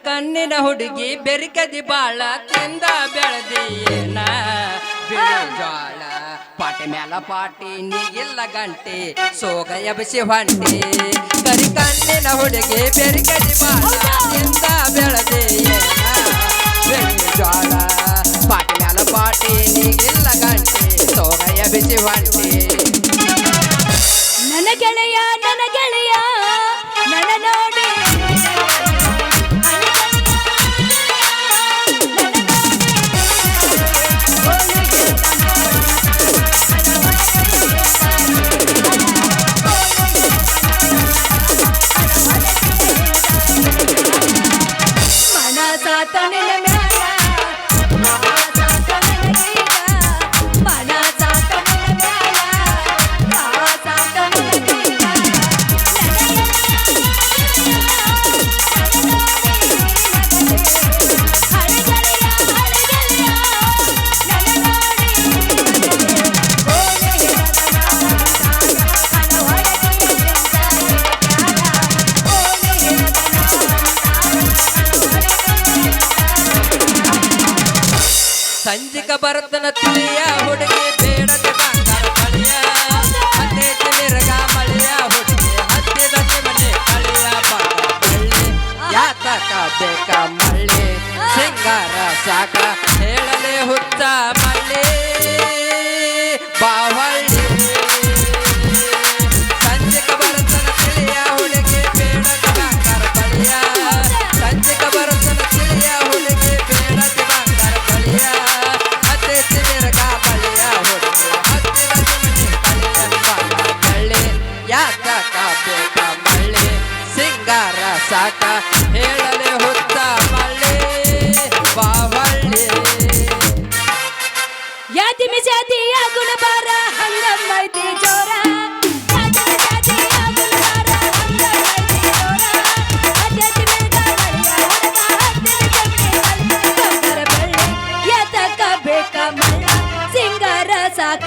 ಕಣ್ಣಿನ ಹುಡುಗಿ ಬೆರಿಕದಿ ಬಾಳ ತಿಂದ ಬೆಳೆದಿಯೇನ ಬಿಳಿ ಜೋಳ ಪಾಟಿ ಮ್ಯಾಲ ಪಾಟಿ ನೀಗಿಲ್ಲ ಗಂಟೆ ಸೋಗ ಎಬಸಿ ಹೊಂಟಿ ಕರಿ ಕಣ್ಣಿನ ಹುಡುಗಿ ಬೆರಿಕದಿ ಬಾಳ ತಿಂದ ಬೆಳೆದಿಯೇನ ಬಿಳಿ ಜೋಳ ಪಾಟಿ ಮ್ಯಾಲ ಪಾಟಿ ನೀಗಿಲ್ಲ ಗಂಟೆ ಸೋಗ ಎಬಸಿ ಹೊಂಟಿ ನನ್ನ ಗೆಳೆಯ ನನ್ನ ಗೆಳೆಯ ನನ್ನ ನೋಡಿ ಸಂಜಿಕ ಬರ್ತನ ತಿಳಿಯ ಹುಡುಗಿ ಬೇಡದ ಬಂಗಾರ ಕಳಿಯ ಮತ್ತೆ ತಿಮಿರಗ ಮಳೆಯ ಹುಡುಗಿ ಹತ್ತಿದ ಮನೆ ಕಳಿಯ ಬಳ್ಳಿ ಯಾತಕ ಬೇಕ ಮಳ್ಳಿ ಸಿಂಗಾರ ಸಾಕ ಹೇಳಲೆ ಹುಚ್ಚ ಮಳ್ಳಿ ಬಾವಳ್ಳಿ ಸಂಜಿಕ ಬರ್ತನ ತಿಳಿಯ ಹುಡುಗಿ ಬೇಡದ ಬಂಗಾರ ಕಳಿಯ ಸಂಜಿಕ ಬರ್ತನ ತಿಳಿಯ ಹುಡುಗಿ ಬೇಡದ ಬಂಗಾರ ಕಳಿಯ ಸಿಂಗಾರ ಸಾಕ ಹೇಳಲೆ ಹುತ್ತ ಮಳ್ಳಿ ಬಾವಳ್ಳಿ ಯಾತಿ ಮಿಜಾತಿಯ ಗುಣಬಾರ ಹಂಗಮ್ಮೈತಿ ಜೋರ ಯಾತಿ ಮಿಜಾತಿಯ ಗುಣಬಾರ ಹಂಗಮ್ಮೈತಿ ಜೋರ ಅತ್ಯತಿ ಮೇಗ ಮಳಿಯ ಹೊರಗ ಹತ್ತಿರ ಜಮಣಿ ಬಂಗಾರ ಬಳ್ಳಿ ಯಾತಕ ಬೇಕ ಮಳ್ಳ ಸಿಂಗಾರ ಸಾಕ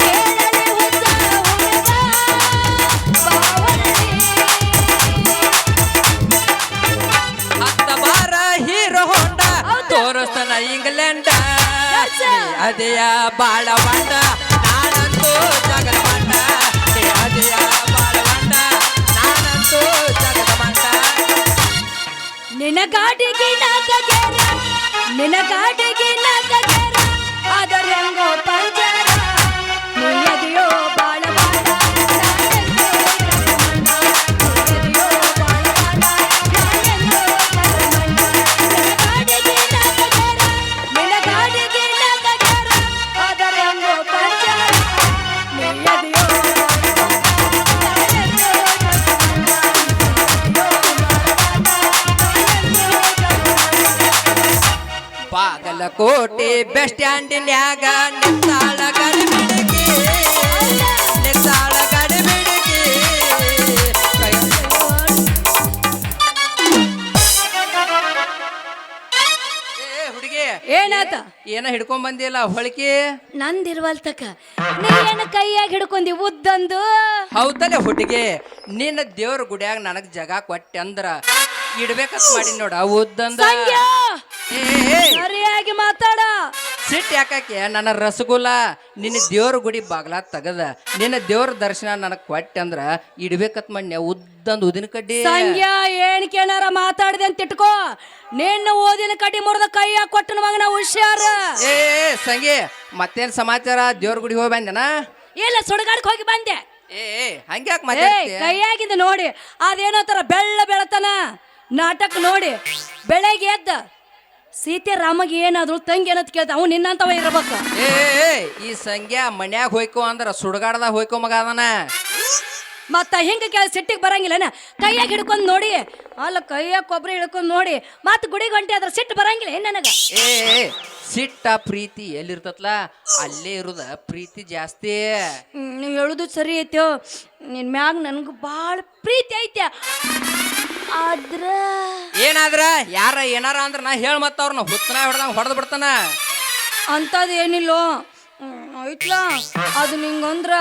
ಹೇಳಲೆ ಹುತ್ತ ಹುಡುಗ ಬಾವಳ್ಳಿ ಹತ್ತ ಬಾರ ಹೀರೋ ಹೊಂಡ ತೋರಿಸ್ತನ ಇಂಗ್ಲೆಂಡ ಅದೇಯ ಬಾಳ ಬಂಡ ನಾನಂತೂ ಜಗದ ಬಂಡ ಅದೇಯ ಬಾಳ ಬಂಡ ನಾನಂತೂ ಜಗದ ಬಂಡ ನಿನ್ನ ಗಾಡಿಗೆ ನಾಕಗೇರ ನಿನ್ನ ಗಾಡಿಗೆ ನಾಕಗೇರ ಅದರ ಹೆಂಗೋ ಪಂಜರ ನೀಯದಿಯೋ ಬಾಳ ಬಾಳ ನಾನೆಂದೋ ಕರ್ಮಂಡ ನೀಯದಿಯೋ ಬಾಳ ಬಾಳ ನಾನೆಂದೋ ಕರ್ಮಂಡ ನಿನ್ನ ಗಾಡಿಗೆ ನಾಕಗೇರ ಅದರ ಹೆಂಗೋ ಪಂಜರ ನೀಯದಿಯೋ ಬಾಗಲಕೋಟೆ ಬಸ್ ಸ್ಟ್ಯಾಂಡಿನ್ಯಾಗ ನಿಂತಾಳ ಗಡಿಬಿಡಿಗೆ ನಿಂತಾಳ ಗಡಿಬಿಡಿಗೆ ಹುಡುಗಿ ಏನಾತ ಏನ ಹಿಡ್ಕೊಂಡ್ ಬಂದಿಲ್ಲ ಹೊಳಿಕೆ ನಂದಿರ್ವಲ್ತಕ ನೀ ಏನ ಕೈಯಾಗ ಹಿಡ್ಕೊಂಡಿ ಉದ್ದಂದು ಹೌದಲ್ಲ ಹುಡುಗಿ ನಿನ್ನ ದೇವ್ರ ಗುಡಿಯಾಗ ನನಗ್ ಜಗ ಕೊಟ್ಟೆ ಅಂದ್ರ ಇಡ್ಬೇಕಂತ ಮಾಡಿ ನೋಡ ಉದ್ದಂದ ಸಂಗ್ಯಾ ಏ ಸರಿಯಾಗಿ ಮಾತಾಡ ಸಿಟ್ಟು ಯಾಕಕ್ಕೆ ನನ್ನ ರಸಗುಲ್ಲ ನಿನ್ನ ದೇವ್ರ ಗುಡಿ ಬಾಗ್ಲ ತಗದ ನಿನ್ನ ದೇವ್ರ ದರ್ಶನ ನನಗ್ ಕೊಟ್ಟೆ ಅಂದ್ರ ಇಡ್ಬೇಕತ್ ಮಣ್ಣೆ ಉದ್ದಂದು ಉದಿನ ಕಡ್ಡಿ ಸಂಗ್ಯಾ ಏನ್ಕೇನಾರ ಮಾತಾಡಿದೆ ಅಂತ ಇಟ್ಕೋ ನಿನ್ನ ಓದಿನ ಕಡ್ಡಿ ಮುರಿದ ಕೈಯಾಗ ಕೊಟ್ಟನ ಮಗನ ಹುಷಾರ ಏ ಸಂಗಿ ಮತ್ತೇನ್ ಸಮಾಚಾರ ದೇವ್ರ ಗುಡಿ ಹೋಗಿ ಬಂದೆನ ಇಲ್ಲ ಸುಡಗಾಡಕ್ ಹೋಗಿ ಬಂದೆ ಹಂಗ್ಯಾಕ್ ಏ ಮತ್ತೆ ಕೈಯಾಗಿಂದ ನೋಡಿ ಅದೇನೋ ತರ ಬೆಳ್ಳ ಬೆಳತನ ನಾಟಕ ನೋಡಿ ಬೆಳಗ್ಗೆ ಎದ್ದ ಸೀತೆ ರಾಮಗೆ ಏನಾದ್ರು ತಂಗಿ ಏನಂತ ಕೇಳ್ತ ಅವ್ ನಿನ್ನಂತವ ಇರ್ಬೇಕು ಈ ಸಂಗ್ಯಾ ಮನ್ಯಾಗ ಹೋಯ್ಕೋ ಅಂದ್ರ ಸುಡಗಾಡದಾಗ ಹೋಯ್ಕೋ ಮಗ ಅದನ ಮತ್ತ ಹಿಂಗ ಕೇಳಿ ಸಿಟ್ಟಿಗೆ ಬರಂಗಿಲ್ಲನ ಕೈಯಾಗ ಹಿಡ್ಕೊಂಡ್ ನೋಡಿ ಅಲ್ಲ ಕೈಯಾಗ ಕೊಬ್ಬರಿ ಹಿಡ್ಕೊಂಡ್ ನೋಡಿ ಮತ್ ಗುಡಿ ಗಂಟೆ ಅದ್ರ ಸಿಟ್ಟು ಬರಂಗಿಲ್ಲ ಏನ್ ನನಗ ಏ ಸಿಟ್ಟ ಪ್ರೀತಿ ಎಲ್ಲಿರ್ತತ್ಲ ಅಲ್ಲೇ ಇರುದ ಪ್ರೀತಿ ಜಾಸ್ತಿ. ನೀವು ಹೇಳುದು ಸರಿ ಐತೋ ನಿನ್ ಮ್ಯಾಗ ನನ್ಗ ಬಾಳ ಪ್ರೀತಿ ಐತೆ ಆದ್ರ ಏನಾದ್ರ ಯಾರ ಏನಾರ ಅಂದ್ರ ನಾ ಹೇಳ್ ಮತ್ತ ಅವ್ರನ್ನ ಹುತ್ತನ ಹೊಡೆದಂಗ ಹೊಡೆದ್ ಬಿಡ್ತಾನ. ಅಂತದ್ ಏನಿಲ್ಲೋ ಐತ್ಲ ಅದು ನಿಂಗಂದ್ರ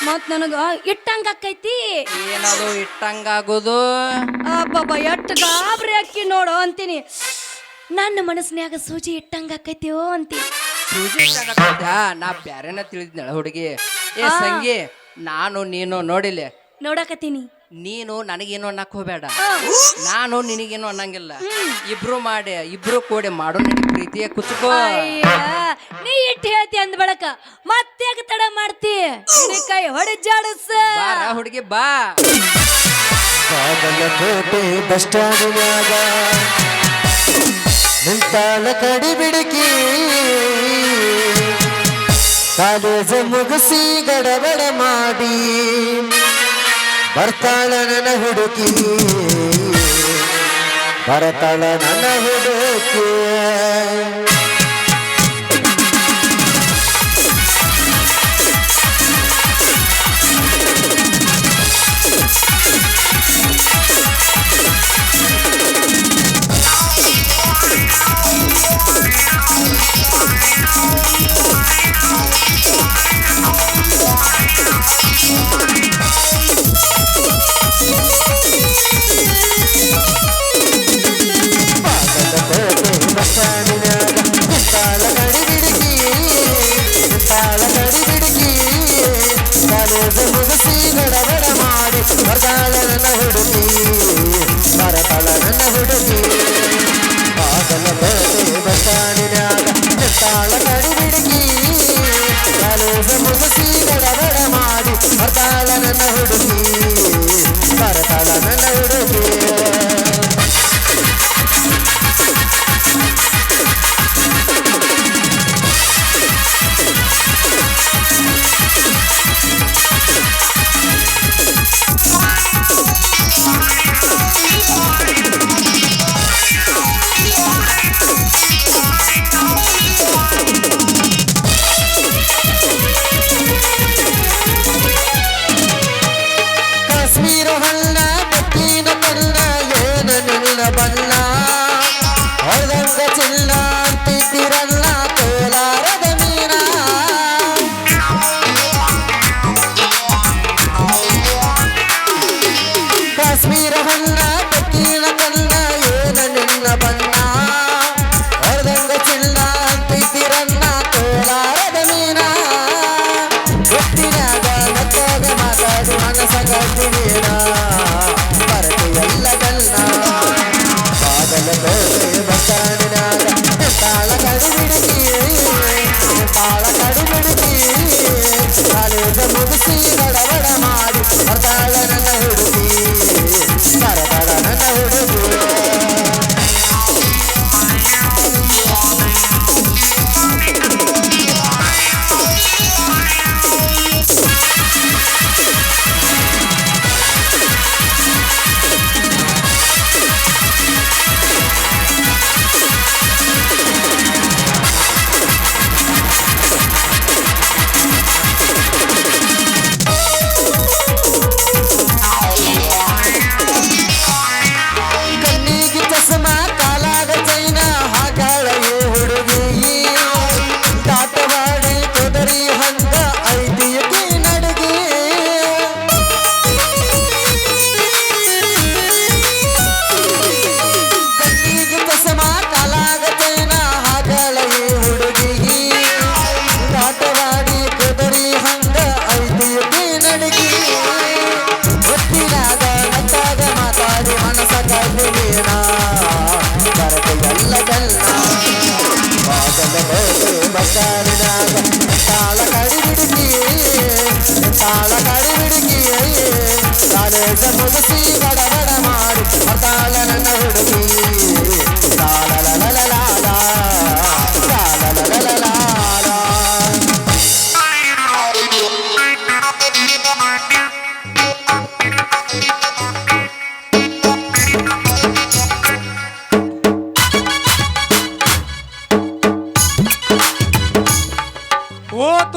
ಮತ್ ನನಗ ಇಟ್ಟಂಗ ಆಕೈತಿ. ಏನದು ಇಟ್ಟಂಗಾಗೋದು? ಅಬ್ಬಬ್ಬ ಎಷ್ಟ್ ಗಾಬ್ರಿ ಅಕ್ಕಿ ನೋಡು ಅಂತೀನಿ. ನನ್ನ ಮನಸ್ಸಿನ್ಯಾಗ ಸೂಜಿ ಇಟ್ಟಂಗ ಆಕೈತಿಯೋ ಅಂತೀನಿ. ಸೂಜಿ ಇಟ್ಟಂಗ ನಾ ಬ್ಯಾರೇನ ತಿಳಿದ್ನಳ ಹುಡುಗಿ. ಏ ಸಂಗಿ, ನಾನು ನೀನು ನೋಡಿಲೆ ನೋಡಕತ್ತೀನಿ. ನೀನು ನನಗೇನು ಅನ್ನಕ್ ಹೋಗ್ಬೇಡ, ನಾನು ನಿನಗೇನು ಅನ್ನಂಗಿಲ್ಲ. ಇಬ್ರು ಕೂಡಿ ಮಾಡೋ ನಿನ್ ಪ್ರೀತಿಯ ಕುಚ್ಕೋ. ನೀ ಇಟ್ಟು ಹೇಳ್ತಿ ಅಂದ್ ಬಳಕ ಮತ್ತೆ ತಡ ಮಾಡ್ತಿ. ಕೈ ಹೊಡೆಜಾಡಸ ಹುಡುಗಿ ಬಾ. ಕೋಟೆ ಬಸ್ ಸ್ಟ್ಯಾಂಡಿನಾಗ ನಿಂತಾಳ ಕಡಿ ಬಿಡುಕಿ, ಕಾಲೇಜ ಮುಗಿಸಿ ಗಡಬಡ ಮಾಡಿ ಬರ್ತಾಳ ನನ್ನ ಹುಡುಕಿ, ಬರ್ತಾಳ ನನ್ನ ಹುಡುಕಿ. ಗಡಬಡ ಮಾಡಿ ಬರ್ತಾಳ ನನ್ನ ಹುಡುಗಿ, ಬರ್ತಾಳ ನನ್ನ ಹುಡುಗಿ. ಬಾಗಲಕೋಟೆ ಬಸ್ ಸ್ಟ್ಯಾಂಡಿನ್ಯಾಗ ನಿಂತಾಳ ಕಡಿ ಬಿಡುಕಿ, ಕಾಲೇಜ ಮುಗಿಸಿ ಗಡಬಡ ಮಾಡಿ ಬರ್ತಾಳ ನನ್ನ ಹುಡುಗಿ, ಬರ್ತಾಳ ನನ್ನ ಹುಡುಗಿ. ಕಾಶ್ಮೀರ ಹಲ್ಲ ಬೆಕ್ಕಿನ ಕಲ್ಲ ಏನ ನಿಲ್ಲ ಬಲ್ಲ ಹೊರದಂಗ ಚಿಲ್ಲ ಅಂತಿದ್ದಿರಲ್ಲ ಕೋಲಾರದ ಮೀನ. ಕಾಶ್ಮೀರ ಹಲ್ಲ ಬೆಕ್ಕಿನ ಕಲ್ಲ ಏನ ನಿಲ್ಲ ಬಲ್ಲ ಹೊರದಂಗ ಚಿಲ್ಲ ಅಂತಿದ್ದಿರಲ್ಲ ಕೋಲಾರದ ಮೀನ. ಗೊತ್ತಿನಾಗ ಮತ್ತಾಗ ಮಾತಾಡಿ ಮನಸ ಕಟ್ಟಿನ ಬರತೆ ಎಲ್ಲ ಗಲ್ಲ. ಬಾಗಲಕೋಟೆ ಬಸ್ ಸ್ಟ್ಯಾಂಡಿನಾಗ ನಿಂತಾಳ ಕಡಿ ಬಿಡುಕಿ, ನಿಂತಾಳ ಕಡಿ ಬಿಡುಕಿ, ಕಾಲೇಜ ಮುಗಿಸಿ ಗಡಬಡ ಮಾಡಿ ಬರ್ತಾಳ ನನ್ನ ಹುಡುಗಿ, ಬರ್ತಾಳ ನನ್ನ ಹುಡುಗಿ. ಕಣ್ಣಿಗೆ ಚಸ್ಮ ಕಾಲಾಗ ಚೈನ ಹಾಗಾಳ ಈ ಹುಡುಗಿ, ದಾಟವಾಡಿ ಕೊದರಿ ಹಂಗ ಐತಿಯಕಿ ನಡುಗಿ. ಕಣ್ಣಿಗೆ ಚಸ್ಮ ಕಾಲಾಗ ಚೈನ ಹಾಗಾಳ ಈ ಹುಡುಗಿ, ದಾಟವಾಡಿ ಕೊದರಿ ಹಂಗ ಐತಿಯಕಿ ನಡುಗಿ. ಗೊತ್ತಿನಾಗ ಮತ್ತಾಗ ಮಾತಾಡಿ ಮನಸ ಕಟ್ಟಿನ ಬರತೆ ಎಲ್ಲ ಗಲ್ಲ. ಬಾಗಲಕೋಟೆ ಬಸ್ ಸ್ಟ್ಯಾಂಡಿನಾಗ ನಿಂತಾಳ ಕಡಿ ಬಿಡುಕಿ, ನಿಂತಾಳ ಕಡಿ ಬಿಡುಕಿ, ಕಾಲೇಜ ಮುಗಿಸಿ ಗಡಬಡ ಮಾಡಿ ಬರ್ತಾಳ ನನ್ನ ಹುಡುಗಿ, ಲಾಲಲಲಲಲಾಲ, ಲಾಲಲಲಲಾಲ.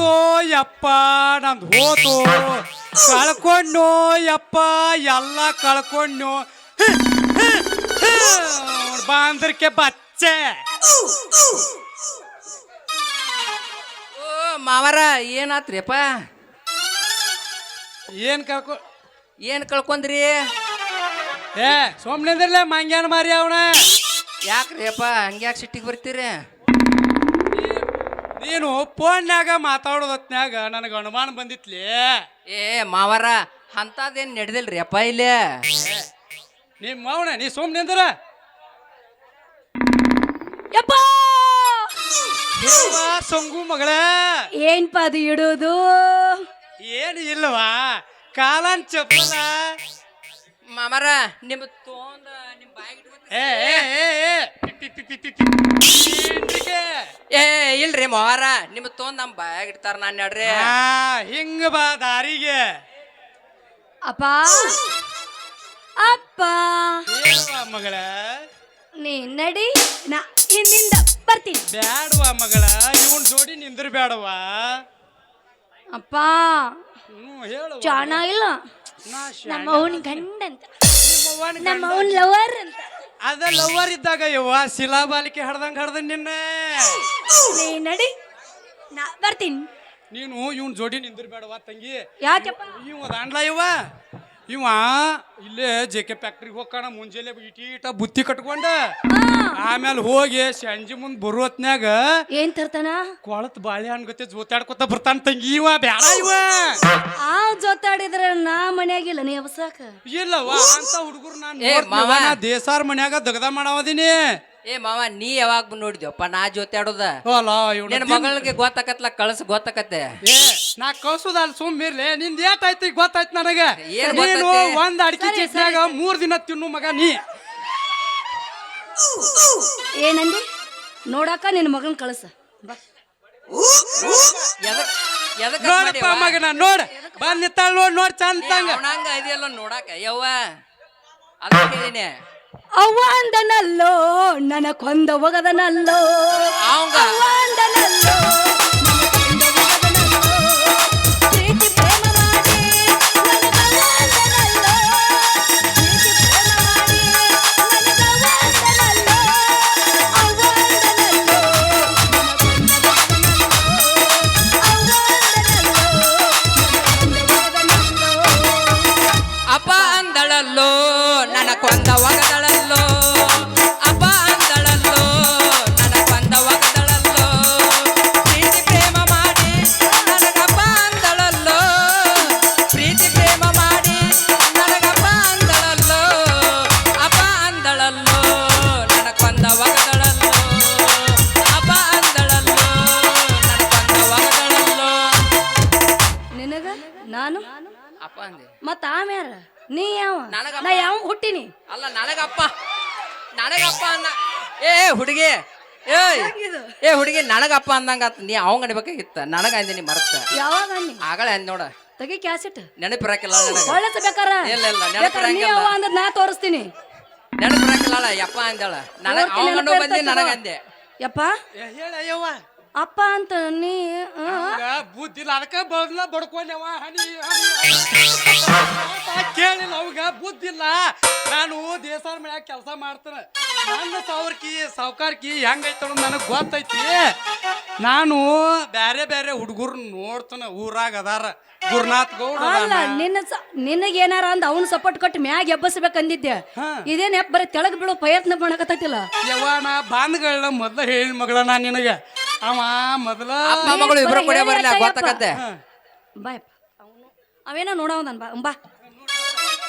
ಹೋತೋ ಯಪ್ಪ ನಂದು ಹೋತು ಕಳ್ಕೊಂಡು ಯಪ್ಪ ಎಲ್ಲ ಕಳ್ಕೊಂಡು ಬಾಂದ್ರಕ್ಕೆ ಬಚ್ಚೆ ಓ ಮಾವರ ಏನಾತ್ರಿಪ್ಪ ಏನ್ ಕಳ್ಕೊ ಏನ್ ಕಳ್ಕೊಂಡ್ರಿ ಏ ಸೋಮ್ನಿಂದ್ರಲ್ಲೇ ಮಂಗ್ಯಾನ ಮಾರಿ ಅವನ ಯಾಕ್ರಿ ಅಪ್ಪ ಹಂಗ್ಯಾಕೆ ಸಿಟ್ಟಿಗೆ ಬರ್ತೀರಿ ನೀನು ಫೋನ್ಯಾಗ ಮಾತಾಡೋದತ್ನ್ಯಾಗ ನನಗೆ ಅನುಮಾನ ಬಂದಿತ್ಲಿ ಏ ಮಾವರ ಅಂತದೇನ್ ನಡೆದಿಲ್ರಿ ಅಪ್ಪ ಇಲ್ಲೇ ನಿಮ್ಮ ಅವನ ನೀ ಸೋಮ್ನಿಂದ್ರ ಯಪ್ಪ ಸಂಗು ಮಗಳ ಏನ್ಪ ಅದು ಇಡೋದು ಏನು ಇಲ್ವಾ ಕಾಲನ್ ಚಪ್ಪಲ ಮಾಮರ ನಿಮ್ ತೊಂದ ನಿಮ್ ಬಾಯಿಗೆ ಏ ಏ ಏ ಏ ಪಿ, ಪಿ, ಪಿ, ಪಿ, ಪಿ, ಪಿ. ಹಿಂದಿಗೆ. ಏ ಇಲ್ರಿ ಮಾವಾರ ನಿಮ್ ತೊಂದ್ ನಮ್ ಬಾಯಾಗ ಇಡ್ತಾರ ನಾನ್ ನಡ್ರಿ ಹಿಂಗ ಬಾ ದಾರಿಗೆ ಅಪ್ಪ ಅಪ್ಪ ಹೇಳುವ ಮಗಳ ನೀ ನಡಿ ನಾ ಹಿಂದಿಂದ ಬರ್ತೀನಿ ಬ್ಯಾಡವ ಮಗಳ ಇವನ್ ಜೋಡಿ ನಿಂದ್ರ ಬ್ಯಾಡವಾ ಅಪ್ಪ ಹೇಳುವ ಚಾಣ ಇಲ್ಲ ನಾ ನಮ್ಮ ಅವನ್ ಗಂಡ ಅಂತ ನಿಮ್ಮವ್ವನ ನಮ್ಮ ಅವನ್ ಲವರ್ ಅಂತ ಅದ ಲವರ್ ಇದ್ದಾಗ ಯವ್ವ ಶಿಲಾಬಾಲಿಕೆ ಹಡ್ದಂಗ ನಿನ್ನ ನೀ ನಡಿ ನಾ ಬರ್ತೀನಿ ನೀನು ಇವನ್ ಜೋಡಿ ನಿಂದ್ರ ಬೇಡವಾ ತಂಗಿ ಯಾಕೆಪ್ಪ ಇವ ದಾಂಡ್ಲ ಇವ ಇಲ್ಲೇ ಜೆ ಕೆ ಫ್ಯಾಕ್ಟ್ರಿಗೆ ಹೋಗ್ಕಾಣ ಮುಂಜಾನೆ ಇಟೀಟ ಬುತ್ತಿ ಕಟ್ಕೊಂಡ ಆಮೇಲೆ ಹೋಗಿ ಸಂಜೆ ಮುಂದ್ ಬರೋ ಹೊತ್ನ್ಯಾಗ ಏನ್ ತರ್ತಾನ ಕೊಳತ್ ಬಾಳೆಹಣ್ಣು ಗತೆ ಜೋತಾಡ್ಕೊತ ಬರ್ತಾನ ತಂಗಿ ಇವ ಬ್ಯಾಡ ಇವ ಆ ಜೊತಾಡಿದ್ರ ನಾ ಮನ್ಯಾಗಿಲ್ಲ ನೀ ಅವಸಾಕ ಇಲ್ಲವ ಅಂತ ಹುಡುಗರು ಏ ಮಾವ. ನಾನು ದೇಸಾರ್ ಮನ್ಯಾಗ ದಗದ ಮಾಡವದೀನಿ ಏ ಮಾವ ನೀ ಯಾವಾಗ ನೋಡಿದ್ಯಪ್ಪ ನಾ ಜೊತೆ ಆಡೋದ ಅಲ್ಲ ಇವ್ನ ನಿನ್ನ ಮಗಳಿಗೆ ಗೊತ್ತಾಕತ್ಲ ಕಳ್ಸ ಗೊತ್ತಾಕತ್ತೆ ಏ ನಾ ಕಳ್ಸುದಲ್ಲ ಸುಮ್ಮಿರ್ಲಿ ನಿಂದ ಏಟಾಯ್ತು ಗೊತ್ತಾಯ್ತು ನನಗ ಏನ್ ನೀನು ಗೊತ್ತೈತಿ? ಒಂದ್ ಅಡಿಕೆ ಚಟ್ನ್ಯಾಗ 3 ದಿನ ತಿನ್ನು ಮಗ ನೀ ಏನಂದಿ ನೋಡಾಕ ನಿನ್ನ ಮಗನ್ ಕಳಸ ಬಾ ಎದಕ್ ಎದಕ್ ನೋಡಪ್ಪ ಮಗನ ನೋಡ ಬಂದ್ ನಿತ್ತಾಳ ನೋಡ್ ಚಂದಂಗ ಅವನಂಗ ಇದೆಯಲ್ಲ ನೋಡಾಕ ಯವ್ವ ಅದಕ್ಕೆ ಹೇಳಿನಿ ಅವ್ವ ಅಂದನಲ್ಲೋ ನನ್ನ ಕೊಂದ ಒಗದನಲ್ಲೋ ಅವಂಗ ಅವ್ವ ಅಂದನಲ್ಲೋ ನನ್ನ ಕೊಂದ ಒಗದನಲ್ಲೋ. ಪ್ರೀತಿ ಪ್ರೇಮ ಮಾಡಿ ನನಗವ್ವ ಅಂದನಲ್ಲೋ. ಪ್ರೀತಿ ಪ್ರೇಮ ಮಾಡಿ ನನಗವ್ವ ಅಂದನಲ್ಲೋ. ಅವ್ವ ಅಂದನಲ್ಲೋ ನನ್ನ ಕೊಂದ ಒಗದನಲ್ಲೋ. ಅವ್ವ ಅಂದನಲ್ಲೋ ನನ್ನ ಕೊಂದ ಒಗದನಲ್ಲೋ. ಪ್ರೀತಿ ಪ್ರೇಮ ಮಾಡಿ ನನಗಪ್ಪ ಅಂದಳಲ್ಲೋ. ಪ್ರೀತಿ ಪ್ರೇಮ ಮಾಡಿ ನನಗಪ್ಪ ಅಂದಳಲ್ಲೋ. ಅಪ್ಪ ಅಂದಳಲ್ಲೋ ನನ್ನ ಕೊಂದ ಒಗದಳಲ್ಲೋ. ಅಪ್ಪ ಅಂದಳಲ್ಲೋ ನನ್ನ ಕೊಂದ ಒಗದಳಲ್ಲೋ. ನಿನಗ ನಾನು ಅಪ್ಪ ಅಂದೆ ಮತ್ತ ಆಮ್ಯಾರ ನೀ ಯಾವ ನನಗಪ್ಪ. ನಾ ಯಾವ ಹುಟ್ಟಿನಿ ಅಲ್ಲ ನನಗಪ್ಪ ಅಂದ ಏ ಹುಡುಗಿ ಏಯ್ ಏ ಹುಡುಗಿ ನನಗಪ್ಪ ಅಂದಂಗ ನೀ ಅವಂಗ ಅನ್ಬೇಕಾಗಿತ್ತ ನನಗ ಅಂದಿನಿ ಮರತ್ತ ಯಾವಾಗ ಅನ್ನಿ ಆಗಳೇ ಅಂದ್ ನೋಡ ತೆಗಿ ಕ್ಯಾಸೆಟ್ ನೆನಪಿರಾಕಿಲ್ಲ ನನಗ ಒಳ್ಳೆಸಬೇಕಾರ ಇಲ್ಲ ಇಲ್ಲ ನೀ ನೆನಪಿರಂಗಿಲ್ಲ ಯಾವ ಅಂದ್ ನಾ ತೋರಿಸ್ತೀನಿ ನೆನಪಿರಾಕಿಲ್ಲ ಯಪ್ಪ ಅಂದಳ ನನಗ ತೋರ್ತೀನಿ, ಅವಂಗಂಡು ನೆನಪು ಬಂದಿ ಇರ್ತೈತೆ ನನಗ ತಗೋ. ಅಂದೆ ಯಪ್ಪ ಹೇಳಯ್ಯವ್ವ ಅಪ್ಪ ಅಂತ ನೀ ಬುದ್ಧಿಲ್ಲ ಅದಕ್ಕ ಬದಲ ಬಡ್ಕೊಂಡವ ಹನಿ ಕೇಳಿಲ್ಲ ಅವಾಗ ಬುದ್ಧಿಲ್ಲ ನಾನು ದೇಸಾರ ಮನ್ಯಾಗ ಕೆಲಸ ಮಾಡ್ತೇನೆ ನನ್ನ ಸಾವುಕಾರ್ಕಿ ಹೆಂಗೈತ ನನಗೆ ಗೊತ್ತೈತಿ ನಾನು ಬ್ಯಾರೆ ಬ್ಯಾರೆ ಹುಡುಗರು ನೋಡ್ತಾನ ಊರಾಗ ಅದಾರ ಗುರುನಾಥ್ ಗೌಡ ಅಲ್ಲ ನಿನಗೇನಾರ ಅಂದ ಅವ್ನ ಸಪೋರ್ಟ್ ಕೊಟ್ಟು ಮ್ಯಾಗ ಎಬ್ಬಸ್ಬೇಕಂದಿದ್ದೆ ಇದೇನ್ ಎಬ್ಬ ಬರೀ ತೆಳಗ್ ಬೀಳೋ ಪ್ರಯತ್ನ ಮಾಡಕತ್ತೈತಿಲ್ಲ ಯವ್ವ ನಾ ಬಾಂಧಗಳನ್ನ ಮೊದ್ಲ ಹೇಳಿ ಮಗಳ ನಾ ನಿನಗ ಅವ ಮೊದಲ ಅಪ್ಪ ಮಗಳು ಇಬ್ರು ಕೂಡ ಬರ್ಲಿ ಗೊತ್ತಾಕತ್ತೆ ಬಾಯಪ್ಪ ಅವೇನೋ ನೋಡವನ್ ಬಾ ಬಾ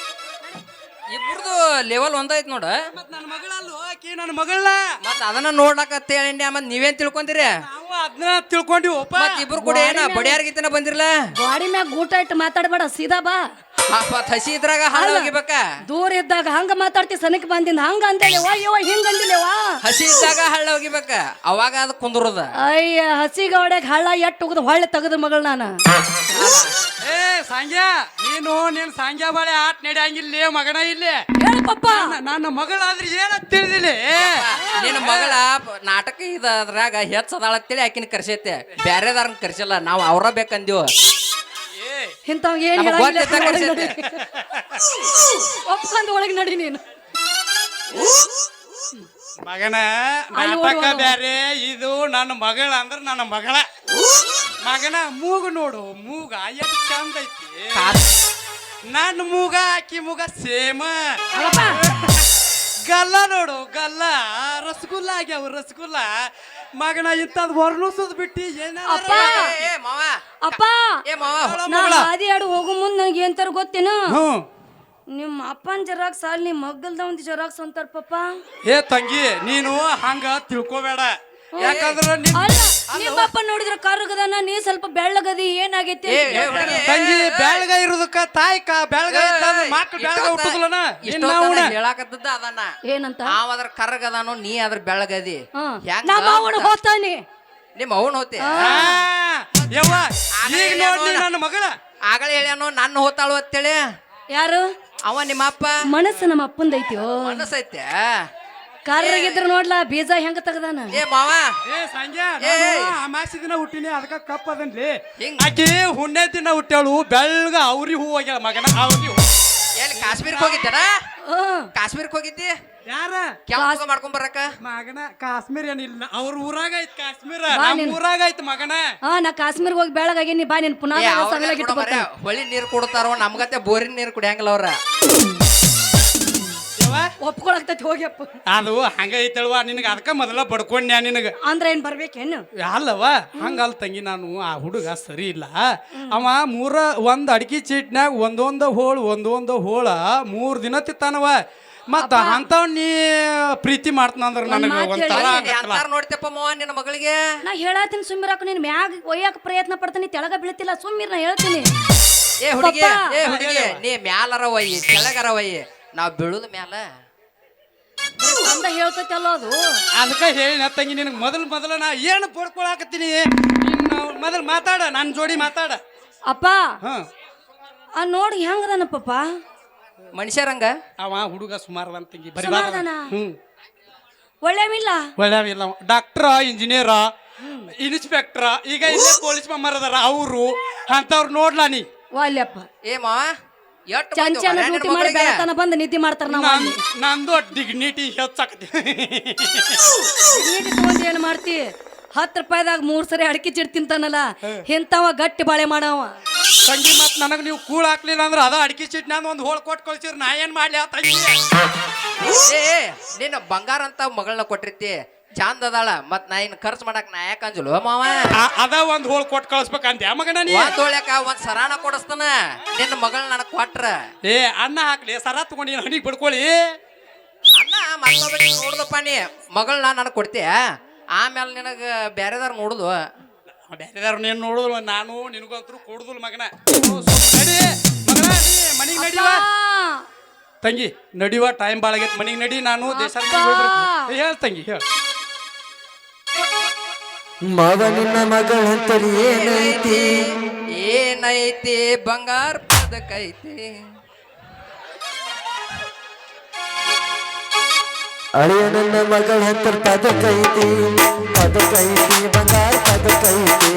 ಇಬ್ರದು ಲೆವೆಲ್ ಒಂದೈತ್ ನೋಡ ನನ್ನ ಮಗಳಲ್ಲ ಆಕಿ ನನ್ನ ಮಗಳ ಮತ್ ಅದನ್ನ ನೋಡ್ಲಕತ್ತ ಹೇಳಿ ಮತ್ ನೀವೇನ್ ತಿಳ್ಕೊಂದಿರಿ ನಾವು ಅದನ್ನ ತಿಳ್ಕೊಂಡಿವಪ್ಪ ಮತ್ ಇಬ್ರು ಕೂಡ ಏನ ಬಡಿಯಾರ್ಗಿತನ ಬಂದಿರಲ್ಲ ಗಾಡಿ ಮ್ಯಾಗ ಗೂಟ ಇಟ್ಟು ಮಾತಾಡ್ಬೇಡ ಸೀದಾ ಬಾ ಮತ್ ಹಸಿ ಇದ್ರಾಗ ಹಾಳು ಹೋಗಿಬೇಕ ದೂರ ಇದ್ದಾಗ ಹಂಗ ಮಾತಾಡ್ತಿ ಸನಕ್ ಬಂದಿಂದ ಹಂಗ ಅಂತೇಳಿವಾ ಇವ ಹಿಂಗ ಅಂದಿಲ್ಲೇವಾ ಹಸಿ ಇದ್ದಾಗ ಹಳ್ಳ ಹೋಗಿಬೇಕ ಅವಾಗ ಅದ್ ಕುಂದ್ರದ ಅಯ್ಯ ಹಸಿ ಗಾಡ್ಯಾಗ ಹಳ್ಳ ಎಟ್ಟು ಹೋಗುದು ಹೊಳ್ಳೆ ತೆಗದ ಮಗಳು ನಾನು ಏ ಸಾಂಗ್ಯ ನೀನು ಸಾಂಗ್ಯ ಬಾಳೆ ಆಟ ನಡೆಯಂಗಿಲ್ಲ ಮಗನ ಇಲ್ಲಿ ಹೇಳು ಪಪ್ಪ ನನ್ನ ಮಗಳಾದ್ರೆ ಏನ ತಿಳಿದಿಲ್ಲ ನಿನ್ನ ಮಗಳ ನಾಟಕ ಇದ್ರಾಗ ಹೆಚ್ಚದಾಳ ಅಂತೇಳಿ ಆಕಿನ ಕರ್ಸೈತೆ ಬ್ಯಾರೆದಾರನ್ ಕರ್ಸಿಲ್ಲ ನಾವು ಅವ್ರ ಬೇಕಂದೀವ ಇಂಥವ್ ಏನ್ ನಮಗ್ ಹೇಳಂಗಿಲ್ಲ ಗೊತ್ತಿದ್ದ ಒಳಗ್ ಕರ್ಸೈತೆ. ನಡಿ. ಒಪ್ಕೊಂಡು ಒಳಗ್ ನಡಿ ನೀನು ಮಗನ ಅಲ್ಲಿ ನಾಟಕ ಓಡು. ಬ್ಯಾರೆ ಇದು ನನ್ನ ಮಗಳ ಅಂದ್ರ ನನ್ನ ಮಗಳ ಮಗನ ಮೂಗು ನೋಡು ಮೂಗ ಎಷ್ಟು ಚಂದ ಐತಿ ನನ್ನ ಮೂಗ ಆಕಿ ಮೂಗ ಸೇಮ ಅಲ್ಲಪ್ಪ ಗಲ್ಲ ನೋಡು ಗಲ್ಲ ರಸಗುಲ್ಲ ಆಗ್ಯಾವ ರಸಗುಲ್ಲ ಮಗನ ಇಂಥದ್ ವರ್ಣಿಸೋದ್ ಬಿಟ್ಟು ಅಪ್ಪ. ಏ ಮಾವ ಅಪ್ಪ ಏ ಮಾವ ನಾ ಹಾದಿ ಆಡು ಹೋಗೋ ಮುಂದ್ ನಂಗೆ ಏನ್ ತರ ಗೊತ್ತೇನು ಹ್ಮ್ ನಿಮ್ಮ ಅಪ್ಪನ ಜೆರಾಕ್ಸ್ ಅಲ್ಲಿ ನಿಮ್ಮ ಮಗ್ಗಲ್ದ ಒಂದು ಜೆರಾಕ್ಸ್ ಅಂತಾರ ಪಪ್ಪ ಏ ತಂಗಿ ನೀನು ಹಂಗ ತಿಳ್ಕೊಬೇಡ ಯಾಕಂದ್ರ ಅಲ್ಲ ನಿಮ್ಮ ಅಪ್ಪ ನೋಡಿದ್ರ ಕರ್ಗದನ ನೀ ಸ್ವಲ್ಪ ಬೆಳ್ಳಗದಿ ಏನಾಗೈತಿ ಅಂತ ಏ, ಕೇಳ್ತಾರ. ತಂಗಿ ಬೆಳಗ ಇರೋದಕ್ಕ ತಾಯಿ ಬೆಳಗ ಮಕ್ಳು ಬೆಳಗ ಹುಟ್ಟುದಿಲ್ಲನ ಹೇಳಾಕತ್ತದ ಅದನ್ನ ಏನಂತ ನಾವ್ ಅದ್ರ ಕರ್ಗದಾನು ನೀ ಅದ್ರ ಬೆಳಗದಿ ಹಾ. ಹೆಂಗ ನಮ್ಮ ಅವನು ಹೋಗ್ತಾನೆ ನಿಮ್ಮ ಅವನ್ ಹೋತೆ ಯವ್ವ ಈಗ ನೋಡಿ ನನ್ನ ಮಗಳ ಆಗಳ ಹೇಳ್ಯಾನು ನನ್ನ ಹೋತಾಳು ಅಂತೇಳಿ ಯಾರು ಅವ ನಿಮ್ಮ ಅಪ್ಪ ಮನಸ್ಸು ನಮ್ಮ ಅಪ್ಪಂದೈತಿ ಮನಸ್ಸೈತೆ ಕರ್ರಗಿದ್ರ ನೋಡ್ಲಾ ಬೀಜ ಹೆಂಗ ತೆಗದಾನ ಏ ಮಾವ ಏ ಸಂಜೆ ಅಮಾಸಿ ದಿನ ಹುಟ್ಟಿನಿ ಅದಕ್ಕ ಕಪ್ಪ ಅದನ್ಲಿ ಹಿಂಗ್ ಆಕಿ ಹುಣ್ಣೆ ದಿನ ಹುಟ್ಟ್ಯಾಳು ಬೆಳಗ ಅವ್ರಿ ಹೂ ಹೋಗ್ಯಾಳ ಮಗನ ಅವ್ರಿ ಹೂ ಎಲ್ಲಿ ಕಾಶ್ಮೀರಕ್ಕೆ ಹೋಗಿದ್ದಾನ ಹ್ಮ್. ಕಾಶ್ಮೀರಕ್ಕೆ ಹೋಗಿದ್ದಿ ಯಾರ ಕೆಂಪ ಮಾಡ್ಕೊಂಡ್ ಬರಕ ಮಗನ ಕಾಶ್ಮೀರ ಏನಿಲ್ಲ ಅವ್ರ ಊರಾಗ ಐತ್ ಕಾಶ್ಮೀರ ಬಾ ನಮ್ಮ ನೀನು. ಊರಾಗ ಐತ್ ಮಗನ ಹಾ ನಾ ಕಾಶ್ಮೀರ್ಗೆ ಹೋಗಿ ಬೆಳಗಾಗಿನಿ ಬಾ ನೀನ್ ಪುನಃ ಸವಿಲಾಗಿಟ್ಟು ಬರ್ತಾನೆ ಹೊಳಿ ನೀರ್ ಕೊಡ್ತಾರೋ ನಮ್ಗತ್ತೆ ಬೋರಿನ ನೀರ್ ಕುಡಿಯಂಗಿಲ್ಲ ಅವ್ರ ಯವ್ವ ಒಪ್ಕೊಳಕ್ತೈತಿ ಹೋಗ್ಯಪ್ಪ ಅದು ಹಂಗ ಐತಲ್ವಾ ನಿನಗ ಅದಕ್ಕ ಮೊದಲ ಬಡ್ಕೊಂಡ್ಯಾ ನಿನಗ ಅಂದ್ರ ಏನ್ ಬರ್ಬೇಕೇನು ಅಲ್ಲವ ಹಂಗಲ್ ತಂಗಿ ನಾನು ಆ ಹುಡುಗ ಸರಿ ಇಲ್ಲ ಅವ ಒಂದ್ ಅಡಿಕೆ ಚೀಟ್ನ್ಯಾಗ ಒಂದೊಂದು ಹೋಳ 3 ದಿನ ತಿತ್ತಾನವ ಮತ್ತ ಅಂತವ್ ನೀ ಪ್ರೀತಿ ಮಾಡ್ತನಂದ್ರ ನನಗ ಮಾತ್ ಒಂಥರ ಹೇಳಿ. ಅಂತಾರ ನೋಡ್ತೇಪ್ಪ ಮಾವ ನಿನ್ನ ಮಗಳಿಗೆ ನಾ ಹೇಳತ್ತೀನಿ ಸುಮ್ಮಿರಾಕ ನೀನ್ ಮ್ಯಾಗ ಒಯ್ಯಾಕ ಪ್ರಯತ್ನ ಪಡ್ತೀನಿ ತೆಳಗ ಬೀಳ್ತಿಲ್ಲ ಸುಮ್ಮಿರ್ ನಾ ಹೇಳ್ತೀನಿ ಏ ಹುಡುಗಿ ಪಪ್ಪ. ಏ ಹುಡುಗಿ ನೀ ಮ್ಯಾಲರ ಒಯ್ಯಿ ಕೆಳಗರ ಒಯ್ಯಿ ನಾವ್ ಬೀಳುದ ಮ್ಯಾಲ ಅಂದ ಹೇಳ್ತೈತಲ್ಲ ಅದು ಅದಕ್ಕ ಹೇಳಿ ತಂಗಿ ನಿನಗ ಮೊದಲ ನಾ ಏನು ಪಡ್ಕೊಳಕತ್ತೀನಿ ಮೊದಲು ಮಾತಾಡ ನನ್ನ ಜೋಡಿ ಮಾತಾಡ ಅಪ್ಪ ಹ ನೋಡಿ ಹೆಂಗದಾನ ಪಪ್ಪ ಮನುಷ್ಯರಂಗ ಅವ ಹುಡುಗ ಸುಮಾರು ಅಂತ ತಂಗಿ ಬರಿ ಸುಮಾರ್ದಾನ? ಹ್ಮ್ ಒಳ್ಳೆವಿಲ್ಲ ಒಳ್ಳೆವಿಲ್ಲ ಡಾಕ್ಟ್ರ ಇಂಜಿನಿಯರ ಇನ್ಸ್ಪೆಕ್ಟ್ರ ಈಗ ಇಲ್ಲೇ ಪೊಲೀಸ್ ಮೆಂಬರ್ ಅದಾರ ಅವರು ಅಂತವ್ರು ನೋಡ್ಲಾ ನೀ ಒಲ್ಲೆಪ್ಪ ಏ ಮಾವ ಎಷ್ಟು ಚಂಚನ ಡ್ಯೂಟಿ ಮಾಡಿ ಬೆಳತನ ಬಂದು ನಿದ್ದೆ ಮಾಡ್ತಾರ ನಾವು ನಂದು ಡಿಗ್ನಿಟಿ ಹೆಚ್ಚಾಕತಿ ನೀಡಿ ತಗೊಂಡ್ ಏನ್ ಮಾಡ್ತಿ 10 ರೂಪಾಯಿದಾಗ 3 ಸರಿ ಅಡಿಕೆ ಚಿಡ್ ತಿಂತಾನಲ್ಲ ಇಂಥವ ಗಟ್ಟಿ ಬಾಳೆ ಮಾಡವ ತಂಗಿ ಮತ್ ನನಗ ನೀವು ಕೂಳ್ ಹಾಕ್ಲಿಲ್ಲ ಅಂದ್ರೆ ಅದ ಅಡಿಕೆ ಚೀಟ್ನಾಗ ಒಂದು ಹೋಳ್ ಕೊಟ್ಟು ಕಳ್ಸಿರ್ ನಾ ಏನ್ ಮಾಡ್ಲಿ ಆ ತಂಗಿ ಏ ನಿನ್ನ ಬಂಗಾರ ಅಂತ ಮಗಳನ್ನ ಕೊಟ್ಟಿರ್ತಿ ಚಂದ ಅದಾಳ ಮತ್ ನಾ ಇನ್ ಖರ್ಚು ಮಾಡಕ್ ನಾ ಯಾಕ ಅಂಜಲು ಮಾವ ಅದ ಒಂದ್ ಹೋಳ್ ಕೊಟ್ಟು ಕಳ್ಸ್ಬೇಕಂತ ಮಗನ ನೀ ಒಂದ್ ತೊಳ್ಯಾಕ ಒಂದ್ ಸರಾನ ಕೊಡಸ್ತಾನ ನಿನ್ನ ಮಗಳ್ ನನಗ್ ಕೊಟ್ರ ಏ ಅನ್ನ ಹಾಕ್ಲಿ ಸರ ತಗೊಂಡಿ ಹಣಿಗೆ ಬಿಡ್ಕೊಳ್ಳಿ ಅಣ್ಣ ಮತ್ತೊಬ್ಬ ನೋಡುದಪ್ಪ ನೀ ಮಗಳನ್ನ ನನಗ್ ಕೊಡ್ತೀಯ ಆಮೇಲೆ ನಿನಗ ಬ್ಯಾರೆದಾರ ನೋಡುದು ಬೇರೆದಾರ ನೀನ್ ನೋಡುದು ನಾನು ನಿನಗಂತೂ ಕೊಡುದಿಲ್ಲ ಮಗನ ನಡಿ ಮಗನ ನೀ ಮನಿಗ್ ನಡಿವ ತಂಗಿ ನಡಿವ ಟೈಮ್ ಭಾಳ ಆಗೈತೆ ಮನಿಗ್ ನಡಿ ನಾನು ದೇಶ ಹೇಳ್ ತಂಗಿ ಹೇಳ ಮಾವ ನಿನ್ನ ಮಗಳ ತರಿ ಏನೈತಿ ಏನೈತಿ ಬಂಗಾರ ಪದಕೈತಿ ಅಳಿಯ ನನ್ನ ಮಗಳ ಹತ್ತರ ಪದಕೈತಿ ಬಂಗಾರ ಪದಕೈತಿ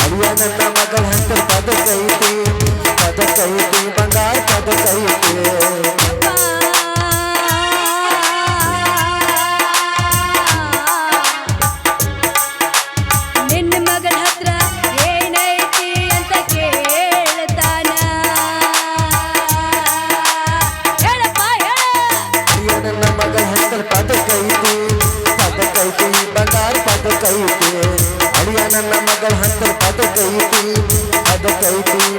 ಅಳಿಯ ನನ್ನ ಮಗಳ ಹತ್ತರ ಪದಕೈತಿ ಬಂಗಾರ ಪದಕೈತಿ ನಿನ್ನ ಮಗಳ ಹತ್ರ ಏನೈತಿ ಅಂತ ಕೇಳ್ತಾನ ಹೇಳಪ್ಪ ಹೇಳ ಅಳಿಯ ನನ್ನ ಮಗಳ ಹತ್ತರ ಪದಕೈತಿ ಬಂಗಾರ ಪದಕೈತಿ ಅಳಿಯ ನನ್ನ ಮಗಳ ಹತ್ತರ ಪದಕೈತಿ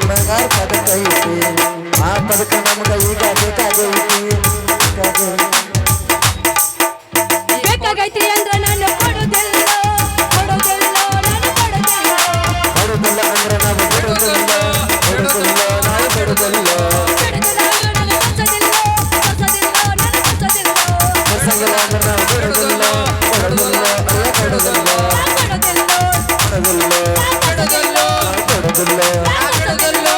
ಬಂಗಾರ ಪದಕೈತಿ ಆ ಪದಕ ನಮಗ ಈಗ ಬೇಕಾಗೈತಿ ಬೇಕಾಗೈತಿ ಅಂದ್ರ ನಾನು ಕೊಡುದಿಲ್ಲ ನಾನು ಕೊಡುದಿಲ್ಲ ಕೊಡುದಿಲ್ಲ ಅಂದ್ರೆ ನಾವು ಬಿಡುದಿಲ್ಲ ನಾವು ಬಿಡುದಿಲ್ಲ ಹೊಸಗಿಲ್ಲ ಅಂದ್ರೆ ನಾವು ಬಿಡುದಿಲ್ಲ ಅಲ್ಲ ಕೊಡುದಿಲ್ಲ ಕೊಡುದಿಲ್ಲ ನಾವು ಕೊಡುದಿಲ್ಲ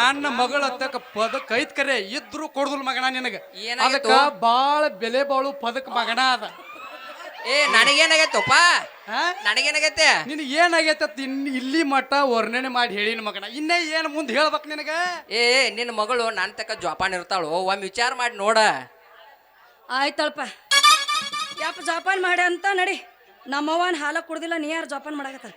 ನನ್ನ ಮಗಳ ಹತ್ತಕ ಪದಕ್ ಐತ್ ಕರೆ ಇದ್ರು ಕೊಡುದಿಲ್ಲ ಮಗನ ನಿನಗ ಏನಾಗಿತ್ತು? ಅದಕ್ಕ ಬಾಳ ಬೆಲೆ ಬಾಳು ಪದಕ್ ಮಗನ ಅದ ಏ ನನಗೇನಾಗೈತಪ್ಪ ಹಾ? ನನಗೇನಾಗೈತೆ ನಿನ್ ಏನಾಗೈತ ಇಲ್ಲಿ ಮಟ್ಟ ವರ್ಣನೆ ಮಾಡಿ ಹೇಳಿನ ಮಗನ ಇನ್ನೇ ಏನ್ ಮುಂದೆ ಹೇಳ್ಬೇಕು ನಿನಗ ಏ ನಿನ್ನ ಮಗಳು ನನ್ನ ತಕ್ಕ ಜೋಪಾನ ಇರ್ತಾಳು ಒಮ್ಮೆ ವಿಚಾರ ಮಾಡಿ ನೋಡ. ಆಯ್ತಲ್ಪ ಯಪ್ಪ ಜೋಪಾನ್ ಮಾಡಿ ಅಂತ ನಡಿ ನಮ್ಮವ್ವನ ಹಾಲ ಕುಡ್ದಿಲ್ಲ ನೀ ಯಾರು ಜೋಪಾನ್ ಮಾಡಾಕತ್ತ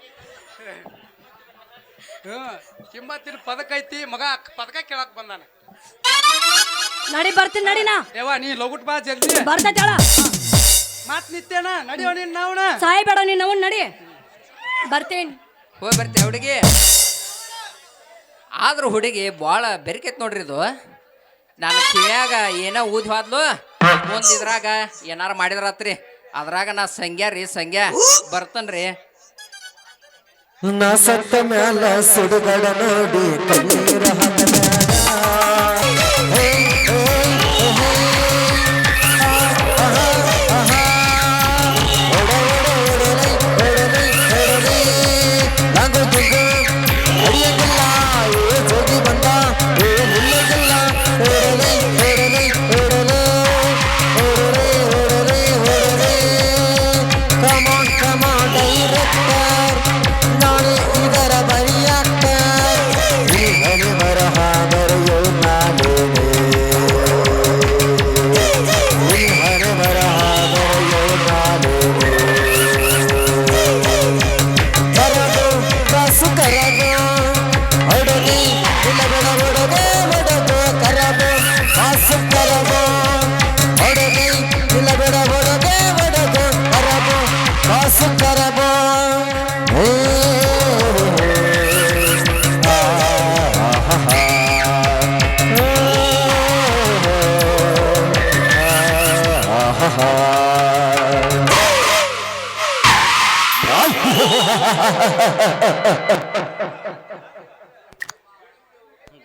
ಕಿಮ್ಮತ್ತಿನ ಪದಕ ಐತಿ ಮಗ ಪದಕ ಕೇಳಕ್ ಬಂದಾನ ನಡಿ ಬರ್ತೀನಿ ನಡಿ ನಾ ಯವ್ವ ನೀ ಲಗುಟ್ ಬಾ ಜಲ್ದಿ ಬರ್ತೈತಳ ಮಾತ್ ನಿತ್ಯನ ನಡಿಯೋ ನೀನ್ ನಾವ್ನ ಸಾಯಿ ಬೇಡ ನೀನ್ ಅವನ್ ನಡಿ ಬರ್ತೀನಿ ಹೋಗಿ ಬರ್ತೀವಿ ಹುಡುಗಿ. ಆದ್ರೂ ಹುಡುಗಿ ಭಾಳ ಬೆರಕೈತ್ ನೋಡ್ರಿ ಇದು. ನಾನು ಕಿವ್ಯಾಗ ಏನೋ ಊದ್ ಹೋದ್ಲು ಮುಂದ್ ಇದ್ರಾಗ ಏನಾರ ಮಾಡಿದ್ರಾತ್ರಿ ಅದ್ರಾಗ ನಾ ಸಂಗ್ಯಾ ರೀ ಸಂಗ್ಯಾ ಬರ್ತನ್ರಿ. ನಾ ಸತ್ತ ಮ್ಯಾಲ ಸುಡುಗಡ ನೋಡಿ ಕಣ್ಣೀರ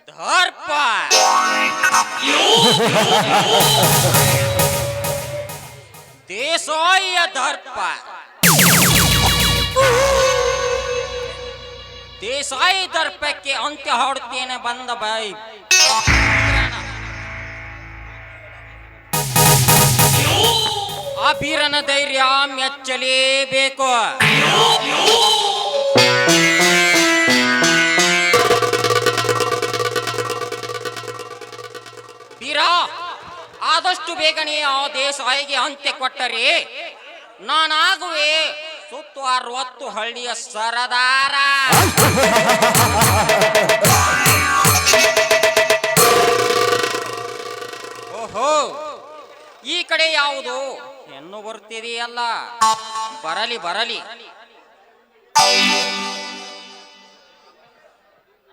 ದರ್ಪ ದೇಸಾಯಿಯ ದರ್ಪ ದೇಸಾಯಿ ದರ್ಪಕ್ಕೆ ಅಂತ್ಯ ಹಾಡುತ್ತೇನೆ ಬಂದ ಬೈ ಆ ಬೀರನ ಧೈರ್ಯ ಮೆಚ್ಚಲೇಬೇಕು. ಬೀರ ಆದಷ್ಟು ಬೇಗನೆ ಆ ದೇಸಾಯಿಗೆ ಅಂತ್ಯ ಕೊಟ್ಟರೆ ನಾನಾಗುವೆ ಸುತ್ತು 60 ಹಳ್ಳಿಯ ಸರದಾರ. ಓಹೋ ಈ ಕಡೆ ಯಾವುದು ಹೆಣ್ಣು ಬರ್ತಿದೆಯಲ್ಲ, ಬರಲಿ ಬರಲಿ.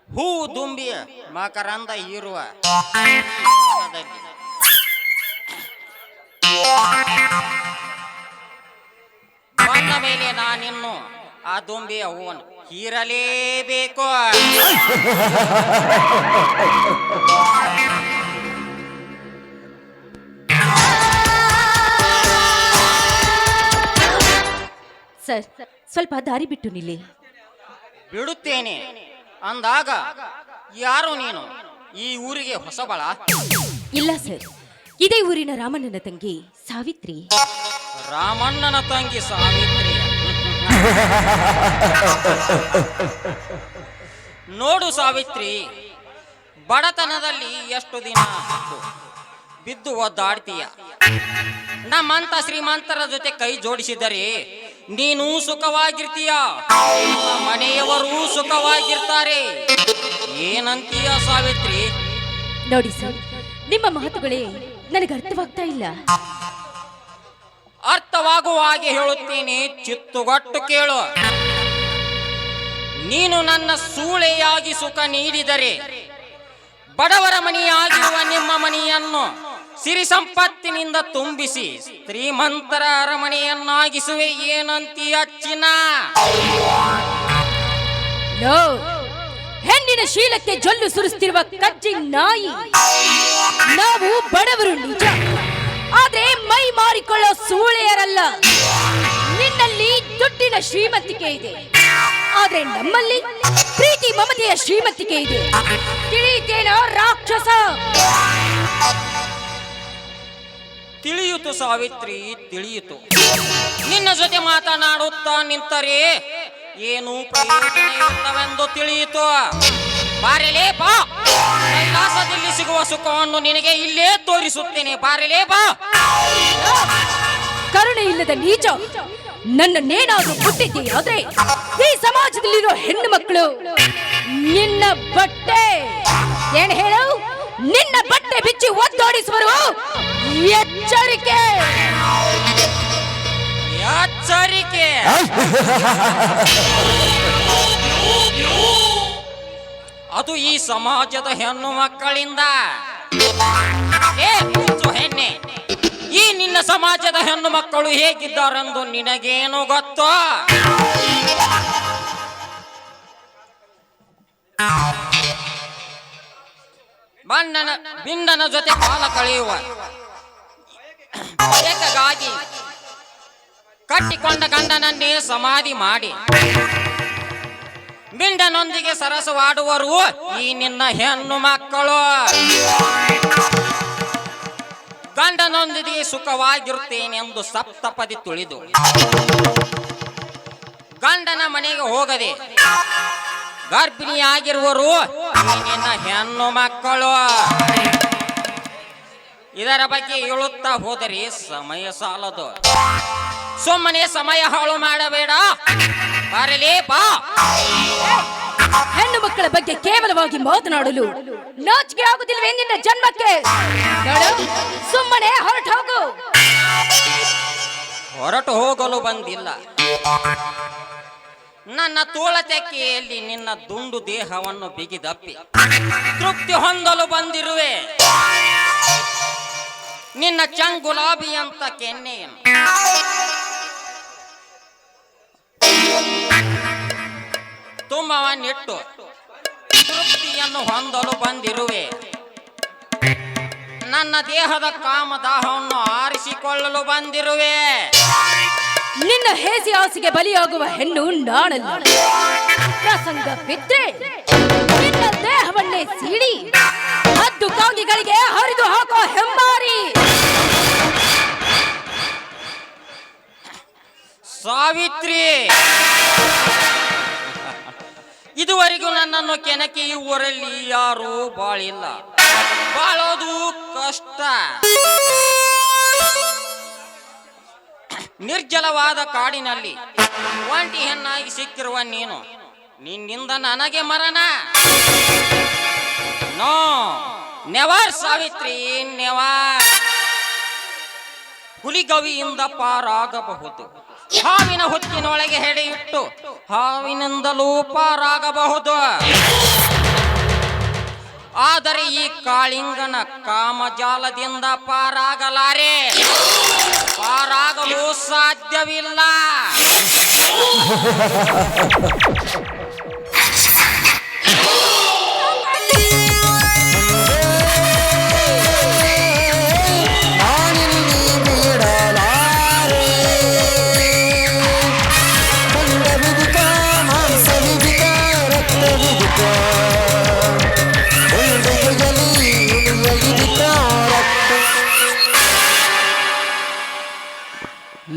ಹೂ ದುಂಬಿ ಮಕರಂದ ಇರುವ ಬಂದ ಮೇಲೆ ನಾನಿನ್ನು ಆ ದುಂಬಿಯ ಹೂವನ್ನು ಹೀರಲೇಬೇಕು. ಸರ್ ಸ್ವಲ್ಪ ದಾರಿ ಬಿಟ್ಟು ನಿಲ್ಲಿ. ಬಿಡುತ್ತೇನೆ ಅಂದಾಗ ಯಾರು ನೀನು? ಈ ಊರಿಗೆ ಹೊಸಬಳ? ಇಲ್ಲ ಸರ್, ಇದೇ ಊರಿನ ರಾಮಣ್ಣನ ತಂಗಿ ಸಾವಿತ್ರಿ. ರಾಮಣ್ಣನ ತಂಗಿ ಸಾವಿತ್ರಿ? ನೋಡು ಸಾವಿತ್ರಿ, ಬಡತನದಲ್ಲಿ ಎಷ್ಟು ದಿನ ಬಿದ್ದು ಒದ್ದಾಡ್ತೀಯ. ನಮ್ಮಂತ ಶ್ರೀಮಂತರ ಜೊತೆ ಕೈ ಜೋಡಿಸಿದರೆ ನೀನು ಸುಖವಾಗಿರ್ತೀಯ, ಮನೆಯವರೂ ಸುಖವಾಗಿರ್ತಾರೆ. ಏನಂತೀಯ ಸಾವಿತ್ರಿ? ನೋಡಿ ಸರ್, ನಿಮ್ಮ ಮಾತುಗಳೇ ನನಗೆ ಅರ್ಥವಾಗ್ತಾ ಇಲ್ಲ. ಅರ್ಥವಾಗುವ ಹಾಗೆ ಹೇಳುತ್ತೇನೆ, ಚಿತ್ತುಗೊಟ್ಟು ಕೇಳು. ನೀನು ನನ್ನ ಸೂಳೆಯಾಗಿ ಸುಖ ನೀಡಿದರೆ ಬಡವರ ಮನೆಯಾಗಿರುವ ನಿಮ್ಮ ಮನೆಯನ್ನು ಸಿರಿ ಸಂಪತ್ತಿನಿಂದ ತುಂಬಿಸಿ ಶ್ರೀಮಂತರ ಅರಮನೆಯನ್ನಾಗಿಸುವೆ. ಏನಂತೀಯ ಚಿನ್ನ? ನೋ, ಹೆಣ್ಣಿನ ಶೀಲಕ್ಕೆ ಜೊಲ್ಲು ಸುರಿಸ್ತಿರುವ ಕಜ್ಜಿ ನಾಯಿ. ನಾವು ಬಡವರು ನಿಜ, ಆದ್ರೆ ಮೈ ಮಾರಿಕೊಳ್ಳೋ ಸೂಳೆಯರಲ್ಲ. ನಿನ್ನಲ್ಲಿ ದುಡ್ಡಿನ ಶ್ರೀಮಂತಿಕೆ ಇದೆ, ಆದ್ರೆ ನಮ್ಮಲ್ಲಿ ಪ್ರೀತಿ ಪ್ರೀತಿ ಮಮತೆಯ ಶ್ರೀಮಂತಿಕೆ ಇದೆ. ತಿಳಿತೇನೋ ರಾಕ್ಷಸ? ತಿಳಿಯಿತು ಸಾವಿತ್ರಿ, ತಿಳಿಯಿತು. ನಿನ್ನ ಜೊತೆ ಮಾತನಾಡುತ್ತಾ ನಿಂತರೆ ಏನು ಪ್ರಯೋಜನವಿಲ್ಲವೆಂದು ತಿಳಿಯಿತು. ಬಾರಲೇ ಬಾ, ಕೈಲಾಸದಲ್ಲಿ ಸಿಗುವ ಸುಖವನ್ನು ನಿನಗೆ ಇಲ್ಲೇ ತೋರಿಸುತ್ತೇನೆ. ಬಾರಲೇ ಬಾ. ಕರುಣೆ ಇಲ್ಲದ ನೀಚ, ನನ್ನನ್ನೇನಾದ್ರೂ ಕೊಟ್ಟಿದ್ದೀಯಾದ್ರೆ ಈ ಸಮಾಜದಲ್ಲಿರೋ ಹೆಣ್ಣು ಮಕ್ಕಳು ನಿನ್ನ ಬಟ್ಟೆ ಏನ್ ಹೇಳು, ನಿನ್ನ ಬಟ್ಟೆ ಬಿಚ್ಚಿ ಒದ್ದೋಡಿಸುವರು. ಎಚ್ಚರಿಕೆ, ಎಚ್ಚರಿಕೆ. ಅದು ಈ ಸಮಾಜದ ಹೆಣ್ಣು ಮಕ್ಕಳಿಂದ. ಏ ಹುಚ್ಚು ಹೆಣ್ಣೆ, ಈ ನಿನ್ನ ಸಮಾಜದ ಹೆಣ್ಣು ಮಕ್ಕಳು ಹೇಗಿದ್ದಾರೆಂದು ನಿನಗೇನು ಗೊತ್ತೋ? ಬಿಂಡನ ಜೊತೆ ಕಾಲ ಕಳೆಯುವ ಬಯಕೆಗಾಗಿ ಕಟ್ಟಿಕೊಂಡ ಗಂಡನನ್ನೇ ಸಮಾಧಿ ಮಾಡಿ ಬಿಂಡನೊಂದಿಗೆ ಸರಸವಾಡುವರು ಈ ನಿನ್ನ ಹೆಣ್ಣು ಮಕ್ಕಳು. ಗಂಡನೊಂದಿಗೆ ಸುಖವಾಗಿರುತ್ತೇನೆಂದು ಸಪ್ತಪದಿ ತುಳಿದು ಗಂಡನ ಮನೆಗೆ ಹೋಗದೆ ಗರ್ಭಿಣಿಯಾಗಿರುವರು ಈ ನಿನ್ನ ಹೆಣ್ಣು ಮಕ್ಕಳು. ಇದರ ಬಗ್ಗೆ ಹೇಳುತ್ತಾ ಹೋದರೆ ಸಮಯ ಸಾಲದು. ಸುಮ್ಮನೆ ಸಮಯ ಹಾಳು ಮಾಡಬೇಡ, ಬರಲೇ ಬಾ. ಹೆಣ್ಣು ಮಕ್ಕಳ ಬಗ್ಗೆ ಕೇವಲವಾಗಿ ಮಾತನಾಡಲು ನಾಚಿಕೆ ಆಗುತ್ತಿಲ್ವೇ ನಿನ್ನ ಜನ್ಮಕ್ಕೆ? ನೋಡು, ಸುಮ್ಮನೆ ಹೊರಟು ಹೋಗು. ಹೊರಟು ಹೋಗಲು ಬಂದಿಲ್ಲ. ನನ್ನ ತೋಳತೆಕೆಯಲ್ಲಿ ನಿನ್ನ ದುಂಡು ದೇಹವನ್ನು ಬಿಗಿದಪ್ಪಿ ತೃಪ್ತಿ ಹೊಂದಲು ಬಂದಿರುವೆ. ನಿನ್ನ ಚಂಗುಲಾಬಿ ಅಂತ ಕೆನ್ನೆಯನ್ನು ತುಂಬವನ್ನಿಟ್ಟು ತೃಪ್ತಿಯನ್ನು ಹೊಂದಲು ಬಂದಿರುವೆ. ನನ್ನ ದೇಹದ ಕಾಮದಾಹವನ್ನು ಆರಿಸಿಕೊಳ್ಳಲು ಬಂದಿರುವೆ. ನಿನ್ನ ಹೇಸಿ ಆಸೆಗೆ ಬಲಿಯಾಗುವ ಹೆಣ್ಣು ನಾನಲ್ಲ. ಪ್ರಸಂಗ ಬಿದ್ದೆ ನಿನ್ನ ದೇಹವನ್ನೇ ಸೀಳಿ ಹದ್ದು ಕಾಗಿಗಳಿಗೆ ಹರಿದು ಹಾಕೋ ಹೆಮ್ಮಾರಿ. ಸಾವಿತ್ರಿ, ಇದುವರೆಗೂ ನನ್ನನ್ನು ಕೆನಕಿ ಈ ಊರಲ್ಲಿ ಯಾರೂ ಬಾಳಿಲ್ಲ. ಬಾಳೋದು ಕಷ್ಟ. ನಿರ್ಜಲವಾದ ಕಾಡಿನಲ್ಲಿ ಒಂಟಿ ಹೆಣ್ಣಾಗಿ ಸಿಕ್ಕಿರುವ ನೀನು, ನಿನ್ನಿಂದ ನನಗೆ ಮರಣ. No, never Savitri, never. ಹುಲಿಗವಿಯಿಂದ ಪಾರಾಗಬಹುದು, ಹಾವಿನ ಹೊತ್ತಿನೊಳಗೆ ಹೆಡೆಯಿಟ್ಟು ಹಾವಿನಿಂದಲೂ ಪಾರಾಗಬಹುದು. ಆದರೆ ಈ ಕಾಳಿಂಗನ ಕಾಮಜಾಲದಿಂದ ಪಾರಾಗಲಾರೆ, ಪಾರಾಗಲು ಸಾಧ್ಯವಿಲ್ಲ.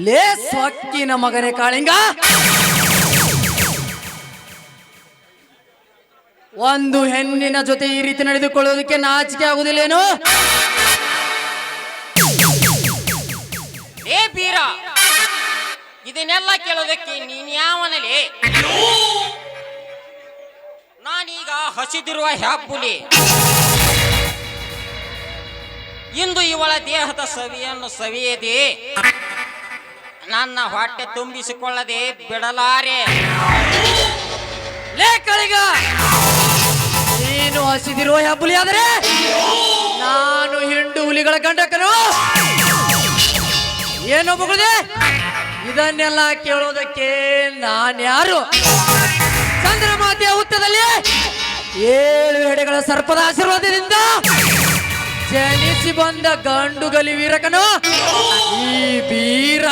ಲೇ ಸೊಕ್ಕಿನ ಮಗನೇ ಕಾಳಿಂಗ, ಒಂದು ಹೆಣ್ಣಿನ ಜೊತೆ ಈ ರೀತಿ ನಡೆದುಕೊಳ್ಳೋದಕ್ಕೆ ನಾಚಿಕೆ ಆಗುದಿಲ್ಲೇನು? ಏ ಬೀರ, ಇದನ್ನೆಲ್ಲ ಕೇಳೋದಕ್ಕೆ ನೀನ್ ಯಾವನಲೇ? ನಾನೀಗ ಹಸಿದಿರುವ ಹ್ಯಾಪುಲಿ. ಇಂದು ಇವಳ ದೇಹದ ಸವಿಯನ್ನು ಸವಿಯದೆ ನನ್ನ ಹೊಟ್ಟೆ ತುಂಬಿಸಿಕೊಳ್ಳದೆ ಬಿಡಲಾರೆ. ಲೇ ಕಾಳಿಂಗ, ನೀನು ಹಸಿದಿರುವ ಹೆಬ್ಬುಲಿ ಆದರೆ ನಾನು ಹಿಂಡು ಹುಲಿಗಳ ಗಂಡಕನು. ಏನು ಮಗುದೆ, ಇದನ್ನೆಲ್ಲ ಕೇಳೋದಕ್ಕೆ ನಾನ್ಯಾರು? ಚಂದ್ರಮಾತೆಯ ಹುತ್ತದಲ್ಲಿ 7 ಹೆಡೆಗಳ ಸರ್ಪದ ಆಶೀರ್ವಾದದಿಂದ ಜನಿಸಿ ಬಂದ ಗಂಡುಗಲಿ ವೀರಕನು ಈ ಬೀರ.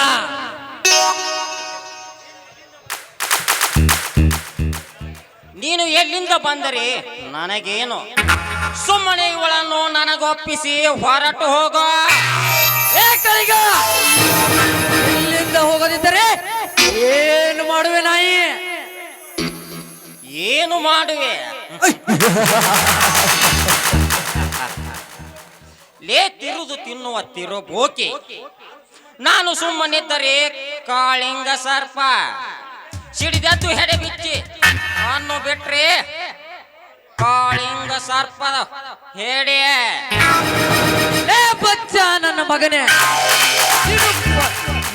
ನೀನು ಎಲ್ಲಿಂದ ಬಂದರೆ ನನಗೇನು? ಸುಮ್ಮನೆ ಇವಳನ್ನು ನನಗೊಪ್ಪಿಸಿ ಹೊರಟು ಹೋಗೋ. ಕಳಿಗ ಇಲ್ಲಿಂದ ಹೋಗದಿದ್ದರೆ ಏನು ಮಾಡುವೆ ನಾಯಿ? ಏನು ಮಾಡುವೆ? ಲೇ ತಿರುದು ತಿನ್ನುವ ತಿರುಬೋಕಿ, ನಾನು ಸುಮ್ಮನಿದ್ದರೆ ಕಾಳಿಂಗ ಸರ್ಪ ಸಿಡಿದದ್ದು ಹೆಡೆ ಬಿಚ್ಚಿ ಅನ್ನು ಬಿಟ್ರೆ ಕಾಳಿಂಗ ಸರ್ಪದ ಹೆಡೆ. ಬಚ್ಚ ನನ್ನ ಮಗನೇ,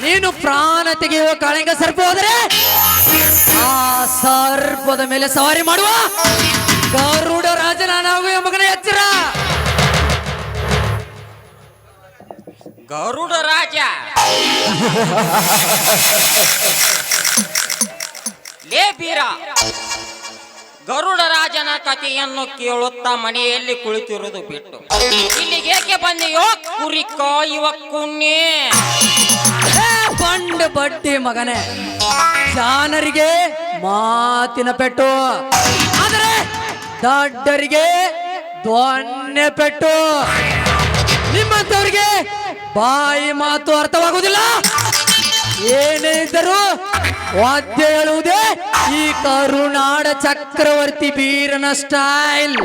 ನೀನು ಪ್ರಾಣ ತೆಗೆಯುವ ಕಾಳಿಂಗ ಸರ್ಪ ಹೋದರೆ ಆ ಸರ್ಪದ ಮೇಲೆ ಸವಾರಿ ಮಾಡುವ ಗರುಡ ರಾಜನಾಗುವ ಮಗನ ಎಚ್ಚರ. ಗರುಡ ರಾಜ ಲೇ ಬೀರ, ಗರುಡ ರಾಜನ ಕಥೆಯನ್ನು ಕೇಳುತ್ತಾ ಮನೆಯಲ್ಲಿ ಕುಳಿತಿರುವುದು ಬಿಟ್ಟು ಇಲ್ಲಿಗೇಕೆ ಬಂದೆಯೋ ಕುರಿ ಕಾಯುವ ಕುನ್ನಿ? ಬಂಡ್ ಬಡ್ಡಿ ಮಗನೇ, ಜಾನರಿಗೆ ಮಾತಿನ ಪೆಟ್ಟು, ಆದರೆ ದಡ್ಡರಿಗೆ ದೊನ್ನೆ ಪೆಟ್ಟು. ನಿಮ್ಮಂತವರಿಗೆ ಬಾಯಿ ಮಾತು ಅರ್ಥವಾಗುವುದಿಲ್ಲ. ಏನೇ ಇದ್ದರೂ ವಾದ್ಯ ಹೇಳುವುದೇ ಈ ಕರುನಾಡ ಚಕ್ರವರ್ತಿ ಬೀರನ ಸ್ಟೈಲ್.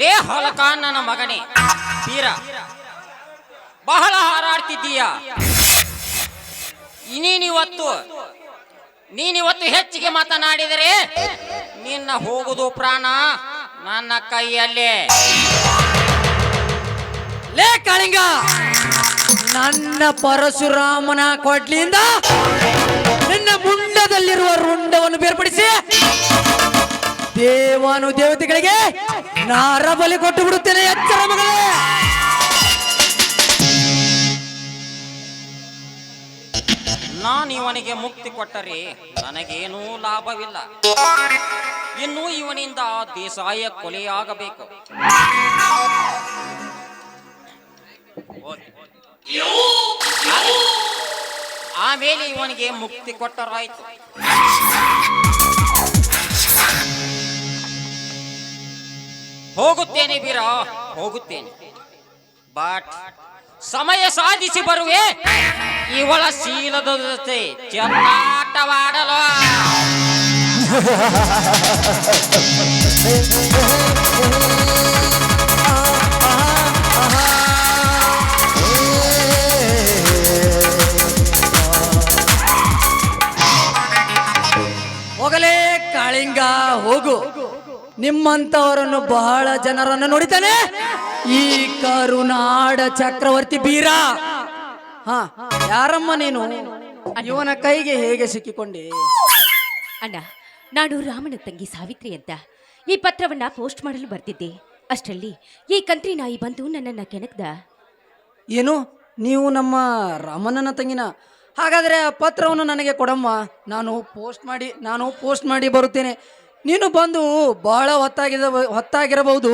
ಲೇ ಹೊಲಕ ನನ್ನ ಮಗನೇ ಬೀರ, ಬಹಳ ಹಾರಾಡ್ತಿದ್ದೀಯ. ನೀನಿವತ್ತು ಹೆಚ್ಚಿಗೆ ಮಾತನಾಡಿದರೆ ನಿನ್ನ ಹೋಗುದು ಪ್ರಾಣ ನನ್ನ ಕೈಯಲ್ಲೇ. ಲೇ ಕಾಳಿಂಗ, ನನ್ನ ಪರಶುರಾಮನ ಕೊಡ್ಲಿಯಿಂದ ನಿನ್ನ ಮುಂಡದಲ್ಲಿರುವ ರುಂಡವನ್ನು ಬೇರ್ಪಡಿಸಿ ದೇವಾನು ದೇವತೆಗಳಿಗೆ ನಾರಬಲಿ ಕೊಟ್ಟು ಬಿಡುತ್ತೇನೆ. ಎಚ್ಚರ ಮಗಳೇ. ನಾನು ಇವನಿಗೆ ಮುಕ್ತಿ ಕೊಟ್ಟರೆ ನನಗೇನೂ ಲಾಭವಿಲ್ಲ. ಇನ್ನು ಇವನಿಂದ ದೇಸಾಯ ಕೊಲೆಯಾಗಬೇಕು. ಆಮೇಲೆ ಇವನಿಗೆ ಮುಕ್ತಿ ಕೊಟ್ಟರಾಯ್ತು. ಹೋಗುತ್ತೇನೆ ಬೀರ, ಹೋಗುತ್ತೇನೆ. ಬಟ್ ಸಮಯ ಸಾಧಿಸಿ ಬರುವೆ ಇವಳ ಶೀಲದ ಜೊತೆ ಚೆಲ್ಲಾಟವಾಡಲು. ಹೋಗಲೇ ಕಾಳಿಂಗ ಹೋಗು. ನಿಮ್ಮಂತವರನ್ನು ಬಹಳ ಜನರನ್ನು ನೋಡಿತಾನೆ ಈ ಕರುನಾಡ ಚಕ್ರವರ್ತಿ ಬೀರ. ಹಾ, ಯಾರಮ್ಮ ನೀನು? ಇವನ ಕೈಗೆ ಹೇಗೆ ಸಿಕ್ಕಿಕೊಂಡೆ? ಅಣ್ಣ, ನಾನು ರಾಮನ ತಂಗಿ ಸಾವಿತ್ರಿ ಅಂತ ಈ ಪತ್ರವನ್ನ ಪೋಸ್ಟ್ ಮಾಡಲು ಬರ್ತಿದ್ದೆ. ಅಷ್ಟರಲ್ಲಿ ಈ ಕಂತ್ರಿ ನಾಯಿ ಬಂದು ನನ್ನನ್ನ ಕೆಣಕ್ದ. ಏನು, ನೀವು ನಮ್ಮ ರಾಮಣ್ಣನ ತಂಗಿನ? ಹಾಗಾದರೆ ಆ ಪತ್ರವನ್ನು ನನಗೆ ಕೊಡಮ್ಮ, ನಾನು ಪೋಸ್ಟ್ ಮಾಡಿ ಬರುತ್ತೇನೆ. ನೀನು ಬಂದು ಬಹಳ ಹೊತ್ತಾಗಿರಬಹುದು.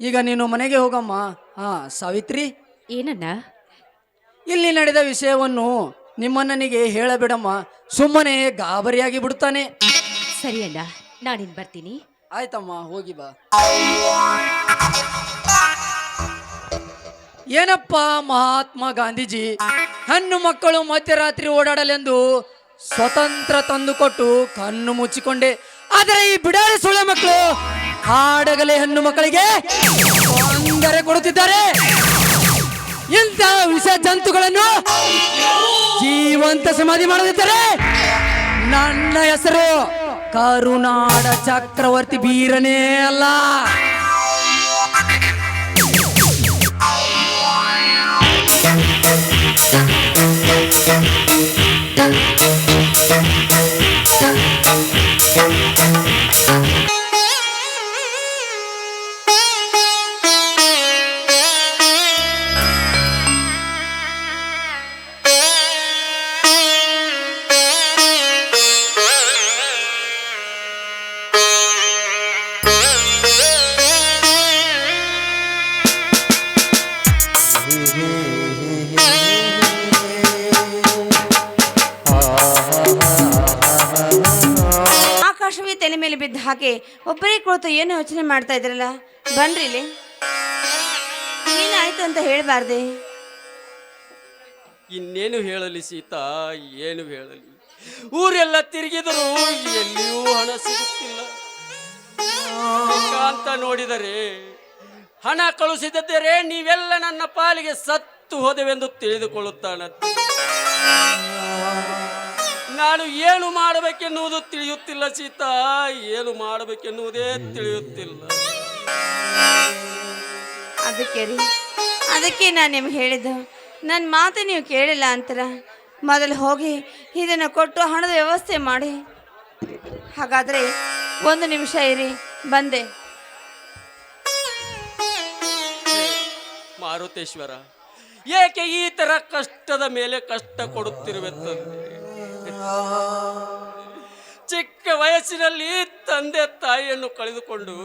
ಈಗ ನೀನು ಮನೆಗೆ ಹೋಗಮ್ಮ. ಹಾ ಸಾವಿತ್ರಿ, ಏನಣ್ಣ? ಇಲ್ಲಿ ನಡೆದ ವಿಷಯವನ್ನು ನಿಮ್ಮಣ್ಣನಿಗೆ ಹೇಳಬೇಡಮ್ಮ, ಸುಮ್ಮನೆ ಗಾಬರಿಯಾಗಿ ಬಿಡುತ್ತಾನೆ. ಸರಿ ಅಣ್ಣ, ನಾನಿನ್ ಬರ್ತೀನಿ. ಆಯ್ತಮ್ಮ, ಹೋಗಿ ಬಾ. ಏನಪ್ಪ ಮಹಾತ್ಮ ಗಾಂಧೀಜಿ ಹೆಣ್ಣು ಮಕ್ಕಳು ಮಧ್ಯರಾತ್ರಿ ಓಡಾಡಲೆಂದು ಸ್ವತಂತ್ರ ತಂದುಕೊಟ್ಟು ಕಣ್ಣು ಮುಚ್ಚಿಕೊಂಡೆ. ಆದರೆ ಈ ಬಿಡಾರಿ ಸುಳ್ಳೆ ಮಕ್ಕಳು ಹಾಡಗಲೆ ಹೆಣ್ಣು ಮಕ್ಕಳಿಗೆ ತೊಂದರೆ ಕೊಡುತ್ತಿದ್ದಾರೆ. ಇಂಥ ವಿಷ ಜಂತುಗಳನ್ನು ಜೀವಂತ ಸಮಾಧಿ ಮಾಡುತ್ತಿದ್ದಾರೆ. ನನ್ನ ಹೆಸರು ಕರುನಾಡ ಚಕ್ರವರ್ತಿ ಬೀರನೇ ಅಲ್ಲ. ಹಾಗೆ ಒಬ್ಬರೇ ಕುಳಿತು ಏನು ಯೋಚನೆ ಮಾಡ್ತಾ ಇದ್ರಲ್ಲ, ಬನ್ರಿ ಇಲ್ಲಿ. ಏನಾಯ್ತು ಅಂತ ಹೇಳಬಾರ್ದೆ? ಇನ್ನೇನು ಹೇಳಲಿ ಸೀತಾ, ಏನು ಹೇಳಲಿ? ಊರೆಲ್ಲ ತಿರುಗಿದರೂ ಎಲ್ಲಿಯೂ ಹಣ ಸಿಗುತ್ತಿಲ್ಲ. ಅಂತ ನೋಡಿದರೆ ಹಣ ಕಳುಹಿಸಿದ್ದರೆ ನೀವೆಲ್ಲ ನನ್ನ ಪಾಲಿಗೆ ಸತ್ತು ಹೋದೆವೆಂದು ತಿಳಿದುಕೊಳ್ಳುತ್ತಾನಂತೆ. ನಾನು ಏನು ಮಾಡಬೇಕೆನ್ನುವುದು ತಿಳಿಯುತ್ತಿಲ್ಲ ಸೀತಾ, ಏನು ಮಾಡಬೇಕೆನ್ನುವುದೇ ತಿಳಿಯುತ್ತಿಲ್ಲ. ಅದಕ್ಕೆ ನಾನು ನಿಮ್ಗೆ ಹೇಳಿದ್ದು, ನನ್ನ ಮಾತು ನೀವು ಕೇಳಿಲ್ಲ ಅಂತೀರ. ಮೊದಲು ಹೋಗಿ ಇದನ್ನು ಕೊಟ್ಟು ಹಣದ ವ್ಯವಸ್ಥೆ ಮಾಡಿ. ಹಾಗಾದರೆ 1 ನಿಮಿಷ ಇರಿ, ಬಂದೆ. ಮಾರುತೇಶ್ವರ, ಏಕೆ ಈ ತರ ಕಷ್ಟದ ಮೇಲೆ ಕಷ್ಟ ಕೊಡುತ್ತಿರುವೆ ತಂದೆ? ಚಿಕ್ಕ ವಯಸ್ಸಿನಲ್ಲಿ ತಂದೆ ತಾಯಿಯನ್ನು ಕಳೆದುಕೊಂಡು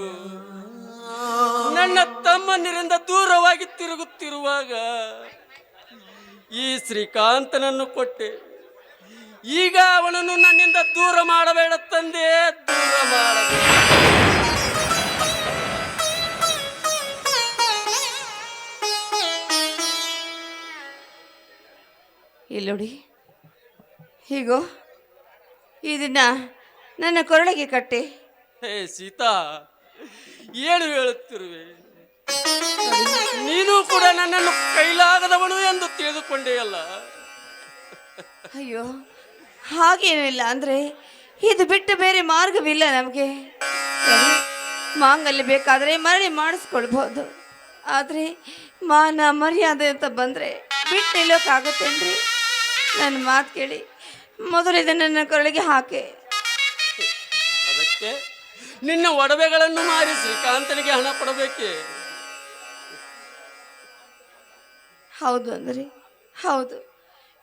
ನನ್ನ ತಮ್ಮಂದಿರಿಂದ ದೂರವಾಗಿ ತಿರುಗುತ್ತಿರುವಾಗ ಈ ಶ್ರೀಕಾಂತನನ್ನು ಕೊಟ್ಟೆ. ಈಗ ಅವನನ್ನು ನನ್ನಿಂದ ದೂರ ಮಾಡಬೇಡ ತಂದೆ, ದೂರ ಮಾಡಬೇಡ. ಇಲ್ಲೋಡಿ, ಹೀಗೋ ಇದನ್ನ ನನ್ನ ಕೊರಳಿಗೆ ಕಟ್ಟಿ. ಹೇ ಸೀತಾ, ಏನು ಹೇಳುತ್ತಿರುವೆ? ನೀನು ಕೂಡ ನನ್ನನ್ನು ಕೈಲಾಗದವನು ಎಂದು ತಿಳಿದುಕೊಂಡೆಯಲ್ಲ. ಅಯ್ಯೋ, ಹಾಗೇನೂ ಇಲ್ಲ. ಅಂದರೆ ಇದು ಬಿಟ್ಟು ಬೇರೆ ಮಾರ್ಗವಿಲ್ಲ ನಮಗೆ. ಮಾಂಗಲ್ಯ ಬೇಕಾದರೆ ಮರಳಿ ಮಾಡಿಸ್ಕೊಳ್ಬೋದು, ಆದರೆ ಮಾನ ಮರ್ಯಾದೆ ಅಂತ ಬಂದರೆ ಬಿಟ್ಟು ನಿಲ್ಲೋಕ್ಕಾಗುತ್ತೇನ್ರಿ? ನನ್ನ ಮಾತು ಕೇಳಿ, ಮೊದಲು ಇದನ್ನು ನನ್ನ ಕೊರಳಿಗೆ ಹಾಕಿ. ಅದಕ್ಕೆ ನಿನ್ನ ಒಡವೆಗಳನ್ನು ಮಾರಿ ಶ್ರೀಕಾಂತನಿಗೆ ಹಣ ಕೊಡಬೇಕೆ? ಹೌದು ಅಂದರೆ ಹೌದು,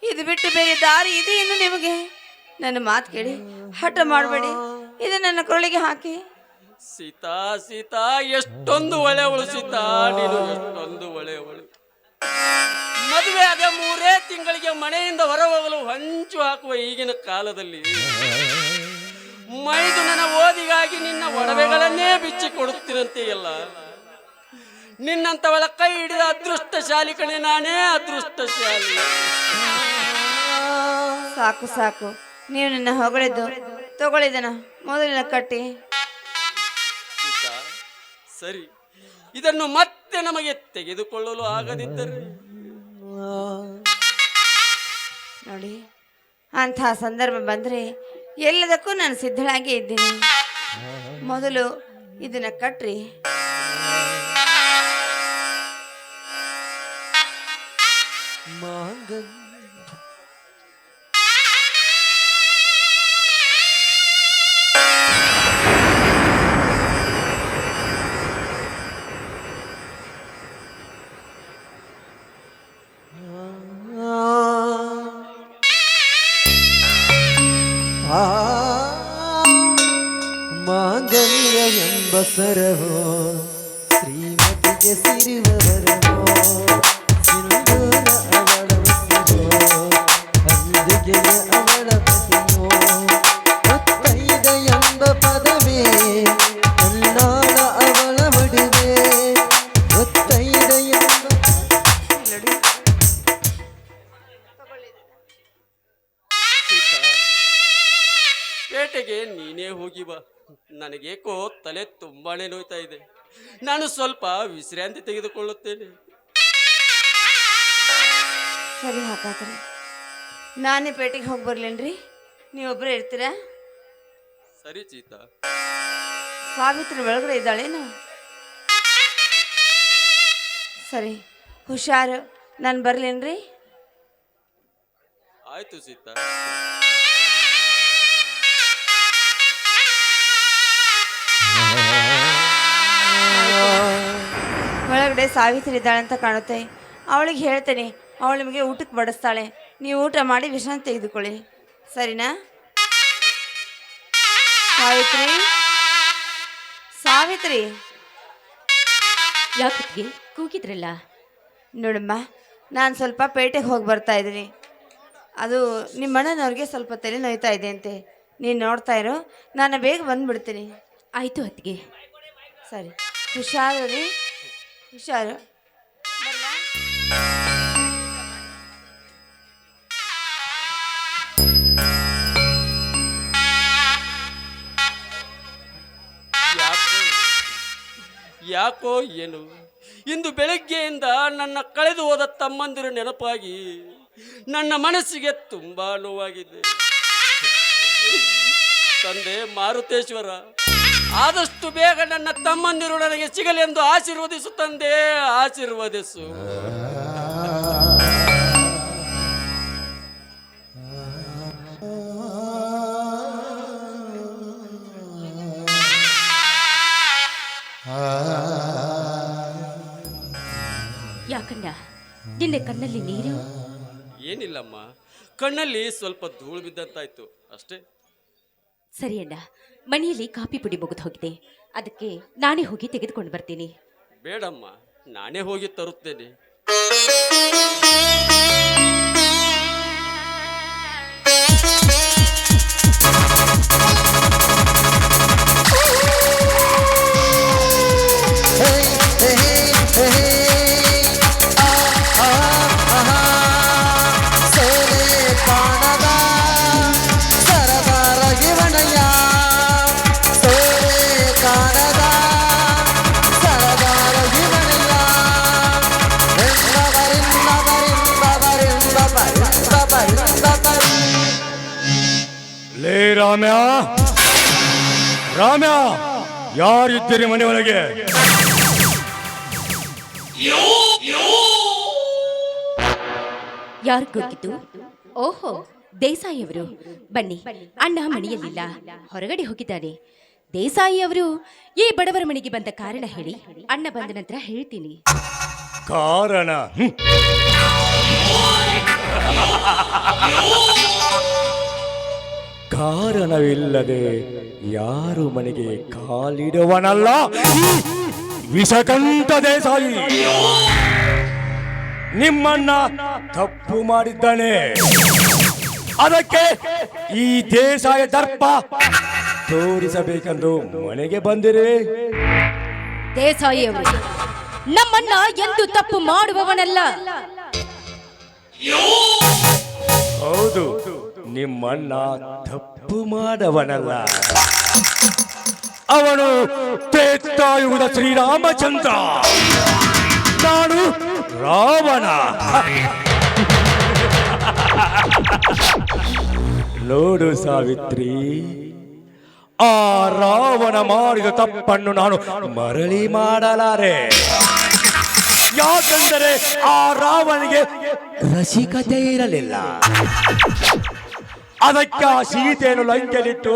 ಇದು ಬಿಟ್ಟು ಬೇರೆ ದಾರಿ ಇದೆ ಇನ್ನು ನಿಮಗೆ? ನನ್ನ ಮಾತು ಕೇಳಿ, ಹಠ ಮಾಡಬೇಡಿ, ಇದು ನನ್ನ ಕೊರಳಿಗೆ ಹಾಕಿ. ಸೀತಾ ಸೀತಾ, ಎಷ್ಟೊಂದು ಒಳ್ಳೆಯವಳು ಸೀತಾ, ನೀನು ಎಷ್ಟೊಂದು ಒಳ್ಳೆಯವಳು. ಮದುವೆ ಆದ 3 ತಿಂಗಳಿಗೆ ಮನೆಯಿಂದ ಹೊರ ಹೋಗಲು ಹಂಚು ಹಾಕುವ ಈಗಿನ ಕಾಲದಲ್ಲಿ ಮೈದುನನ ಓದಿಗಾಗಿ ನಿನ್ನ ಒಡವೆಗಳನ್ನೇ ಬಿಚ್ಚಿ ಕೊಡುತ್ತೀನಂತೆಯಲ್ಲ. ನಿನ್ನಂತವಳ ಕೈ ಹಿಡಿದ ಅದೃಷ್ಟಶಾಲಿ ಕಣೆ ನಾನೇ, ಅದೃಷ್ಟಶಾಲಿ. ಸಾಕು ಸಾಕು, ನೀವು ನನ್ನ ಹೊಗಳಿದ್ದು. ತಗೊಳ್ಳಿದನ ಮೊದಲಿನ ಕಟ್ಟಿ. ಸೀತಾ, ಸರಿ, ಇದನ್ನು ಮತ್ತೆ ನಮಗೆ ತೆಗೆದುಕೊಳ್ಳಲು ಆಗದಿದ್ದರೆ ನೋಡಿ, ಅಂಥ ಸಂದರ್ಭ ಬಂದರೆ ಎಲ್ಲದಕ್ಕೂ ನಾನು ಸಿದ್ಧಳಾಗಿ ಇದ್ದೀನಿ. ಮೊದಲು ಇದನ್ನ ಕಟ್ರಿ. ಮಾಂಗಲ್ಯ ಎಂಬ ಸರವೋ ಶ್ರೀಮತಿಗೆ ಸಿರಿವರವೋ, ಸಿಂಧೂರ ಅವಳ ಉಸಿರೋ, ಅಂದಿಗೆಯ ಅವಳ ಪತಿಯೋ, ಮುತ್ತೈದ ಎಂಬ ಪದವೇ ಕಣ್ಣಾಳ ಅವಳ ಒಡವೆ, ಮುತ್ತೈದ ಎಂಬ. ಪೇಟೆಗೆ ನೀನೇ ಹೋಗಿ ಬಾ. ನನಗೇಕೋ ತಲೆ ತುಂಬಾನೇ ನೋಯ್ತಾ ಇದೆ. ನಾನು ಸ್ವಲ್ಪ ವಿಶ್ರಾಂತಿ ತೆಗೆದುಕೊಳ್ಳುತ್ತೇನೆ. ಸರಿ, ಹಾಗಾದ್ರೆ ನಾನೇ ಪೇಟೆಗೆ ಹೋಗಿ ಬರ್ಲೇನ್ರಿ? ನೀವೊಬ್ಬರೇ ಇರ್ತೀರಾ? ಸರಿ ಸೀತಾ. ಸಾವಿತ್ರಿ ಒಳಗಡೆ ಇದ್ದಾಳೇನು? ಸರಿ, ಹುಷಾರು. ನಾನು ಬರ್ಲೇನ್ರಿ? ಆಯ್ತು ಸೀತಾ. ಒಳಗಡೆ ಸಾವಿತ್ರಿ ಇದ್ದಾಳಂತ ಕಾಣುತ್ತೆ. ಅವಳಿಗೆ ಹೇಳ್ತೇನೆ, ಅವಳು ನಿಮಗೆ ಊಟಕ್ಕೆ ಬಡಿಸ್ತಾಳೆ. ನೀವು ಊಟ ಮಾಡಿ ವಿಶ್ರಾಂತಿ ತೆಗೆದುಕೊಳ್ಳಿ, ಸರಿನಾ? ಸಾವಿತ್ರಿ, ಸಾವಿತ್ರಿ. ಯಾಕೆ ಕೂಗಿದ್ರಲ್ಲ? ನೋಡಮ್ಮ, ನಾನು ಸ್ವಲ್ಪ ಪೇಟೆಗೆ ಹೋಗಿ ಬರ್ತಾ ಇದ್ದೀನಿ. ಅದು ನಿಮ್ಮ ಅಣ್ಣನವ್ರಿಗೆ ಸ್ವಲ್ಪ ತಲೆ ನೋಯ್ತಾ ಇದೆ ಅಂತೆ. ನೀನು ನೋಡ್ತಾ ಇರೋ, ನಾನು ಬೇಗ ಬಂದುಬಿಡ್ತೀನಿ. ಆಯ್ತು ಅತ್ತಿಗೆ. ಸರಿ, ಹುಷಾರು ರೀ, ಹುಷಾರು. ಯಾಕೋ ಏನು ಇಂದು ಬೆಳಗ್ಗೆಯಿಂದ ನನ್ನ ಕಳೆದು ಹೋದ ತಮ್ಮಂದಿರ ನೆನಪಾಗಿ ನನ್ನ ಮನಸ್ಸಿಗೆ ತುಂಬಾ ನೋವಾಗಿದೆ. ತಂದೆ ಮಾರುತೇಶ್ವರ, ಆದಷ್ಟು ಬೇಗ ನನ್ನ ತಮ್ಮಂದಿರು ನನಗೆ ಸಿಗಲೆಂದು ಆಶೀರ್ವದಿಸು ತಂದೆ, ಆಶೀರ್ವದಿಸು. ಯಾಕಣ್ಣ ನಿನ್ನೆ ಕಣ್ಣಲ್ಲಿ ನೀರು? ಏನಿಲ್ಲಮ್ಮ, ಕಣ್ಣಲ್ಲಿ ಸ್ವಲ್ಪ ಧೂಳು ಬಿದ್ದಂತಾಯ್ತು ಅಷ್ಟೇ. ಸರಿ ಅಣ್ಣ, ಮನೆಯಲ್ಲಿ ಕಾಫಿ ಪುಡಿ ಮುಗಿದು ಹೋಗಿದೆ, ಅದಕ್ಕೆ ನಾನೇ ಹೋಗಿ ತೆಗೆದುಕೊಂಡು ಬರ್ತೀನಿ. ಬೇಡಮ್ಮ, ನಾನೇ ಹೋಗಿ ತರುತ್ತೇನೆ. ಲೇ ರಾಮ್ಯ, ರಾಮ್ಯ, ಯಾರಿದ್ದೀರಿ ಮನೆ ಒಳಗೆ? ಯಾರು ಕೂಗಿದ್ದು? ಓಹೋ, ದೇಸಾಯಿ ಅವರು. ಬನ್ನಿ, ಅಣ್ಣ ಮನೆಯಲ್ಲಿಲ್ಲ, ಹೊರಗಡೆ ಹೋಗಿದ್ದಾನೆ. ದೇಸಾಯಿ ಅವರು ಈ ಬಡವರ ಮನೆಗೆ ಬಂದ ಕಾರಣ ಹೇಳಿ, ಅಣ್ಣ ಬಂದ ನಂತರ ಹೇಳ್ತೀನಿ. ಕಾರಣ? ಕಾರಣವಿಲ್ಲದೆ ಯಾರು ಮನೆಗೆ ಕಾಲಿಡುವನಲ್ಲ ವಿಷಕಂಠ ದೇಸಾಯಿ. ನಿಮ್ಮನ್ನ ತಪ್ಪು ಮಾಡಿದ್ದಾನೆ, ಅದಕ್ಕೆ ಈ ದೇಸಾಯ ದರ್ಪ ತೋರಿಸಬೇಕೆಂದು ಮನೆಗೆ ಬಂದಿರಿ. ದೇಸಾಯಿ ಅವರು ನಮ್ಮಣ್ಣ ಎಂದು ತಪ್ಪು ಮಾಡುವವನಲ್ಲ. ಹೌದು, ನಿಮ್ಮಣ್ಣ ತಪ್ಪು ಮಾಡವನಲ್ಲ. ಅವನು ತ್ರೇತಾಯುಗದ ಶ್ರೀರಾಮಚಂದ್ರ, ನಾನು ರಾವಣ. ನೋಡು ಸಾವಿತ್ರಿ, ಆ ರಾವಣ ಮಾಡಿದ ತಪ್ಪನ್ನು ನಾನು ಮರಳಿ ಮಾಡಲಾರೆ. ಯಾಕೆಂದರೆ ಆ ರಾವಣಿಗೆ ರಸಿಕತೆ ಇರಲಿಲ್ಲ. ಅದಕ್ಕೆ ಆ ಸೀತೆಯನ್ನು ಲಂಕೆಲಿಟ್ಟು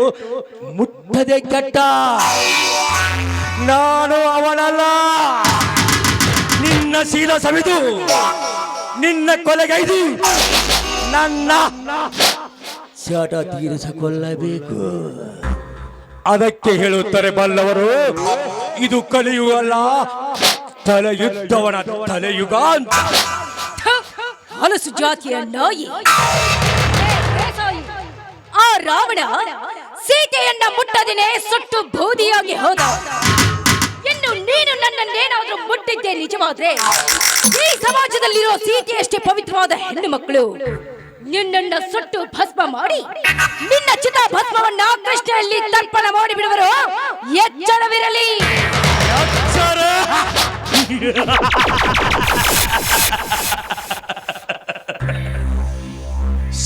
ಮುಟ್ಟದೆ ಕೆಟ್ಟ. ನಾನು ಅವನಲ್ಲ. ನಿನ್ನ ಶೀಲ ಸವಿದು ನಿನ್ನ ಕೊಲೆಗೈದು ನನ್ನ ಚಟ ತೀರಿಸಿಕೊಳ್ಳಬೇಕು. ಅದಕ್ಕೆ ಹೇಳುತ್ತಾರೆ ಬಲ್ಲವರು, ಇದು ಕಲಿಯುಗ ಅಲ್ಲ, ತಲೆಯುದ್ದವನ ತಲೆಯುಗ ಅಂತ. ಹಲಸು ಜಾತಿಯ ನಾಯಿ ಆ ರಾವಣ ಸೀತೆಯನ್ನ ಮುಟ್ಟದೇನೆ ಸುಟ್ಟು ಬೂದಿಯಾಗಿ ಹೋದ. ಇನ್ನು ನೀನು ನನ್ನನ್ನೇನಾದ್ರೂ ಮುಟ್ಟಿದ್ದೆ ನಿಜವಾದ್ರೆ ಈ ಸಮಾಜದಲ್ಲಿರೋ ಸೀತೆಯಷ್ಟೇ ಪವಿತ್ರವಾದ ಹೆಣ್ಣು ಮಕ್ಕಳು ನಿನ್ನನ್ನ ಸುಟ್ಟು ಭಸ್ಮ ಮಾಡಿ ನಿನ್ನ ಚಿತಾ ಭಸ್ಮವನ್ನ ಕೃಷ್ಣೆಯಲ್ಲಿ ತರ್ಪಣ ಮಾಡಿ ಬಿಡುವರು. ಎಚ್ಚರವಿರಲಿ.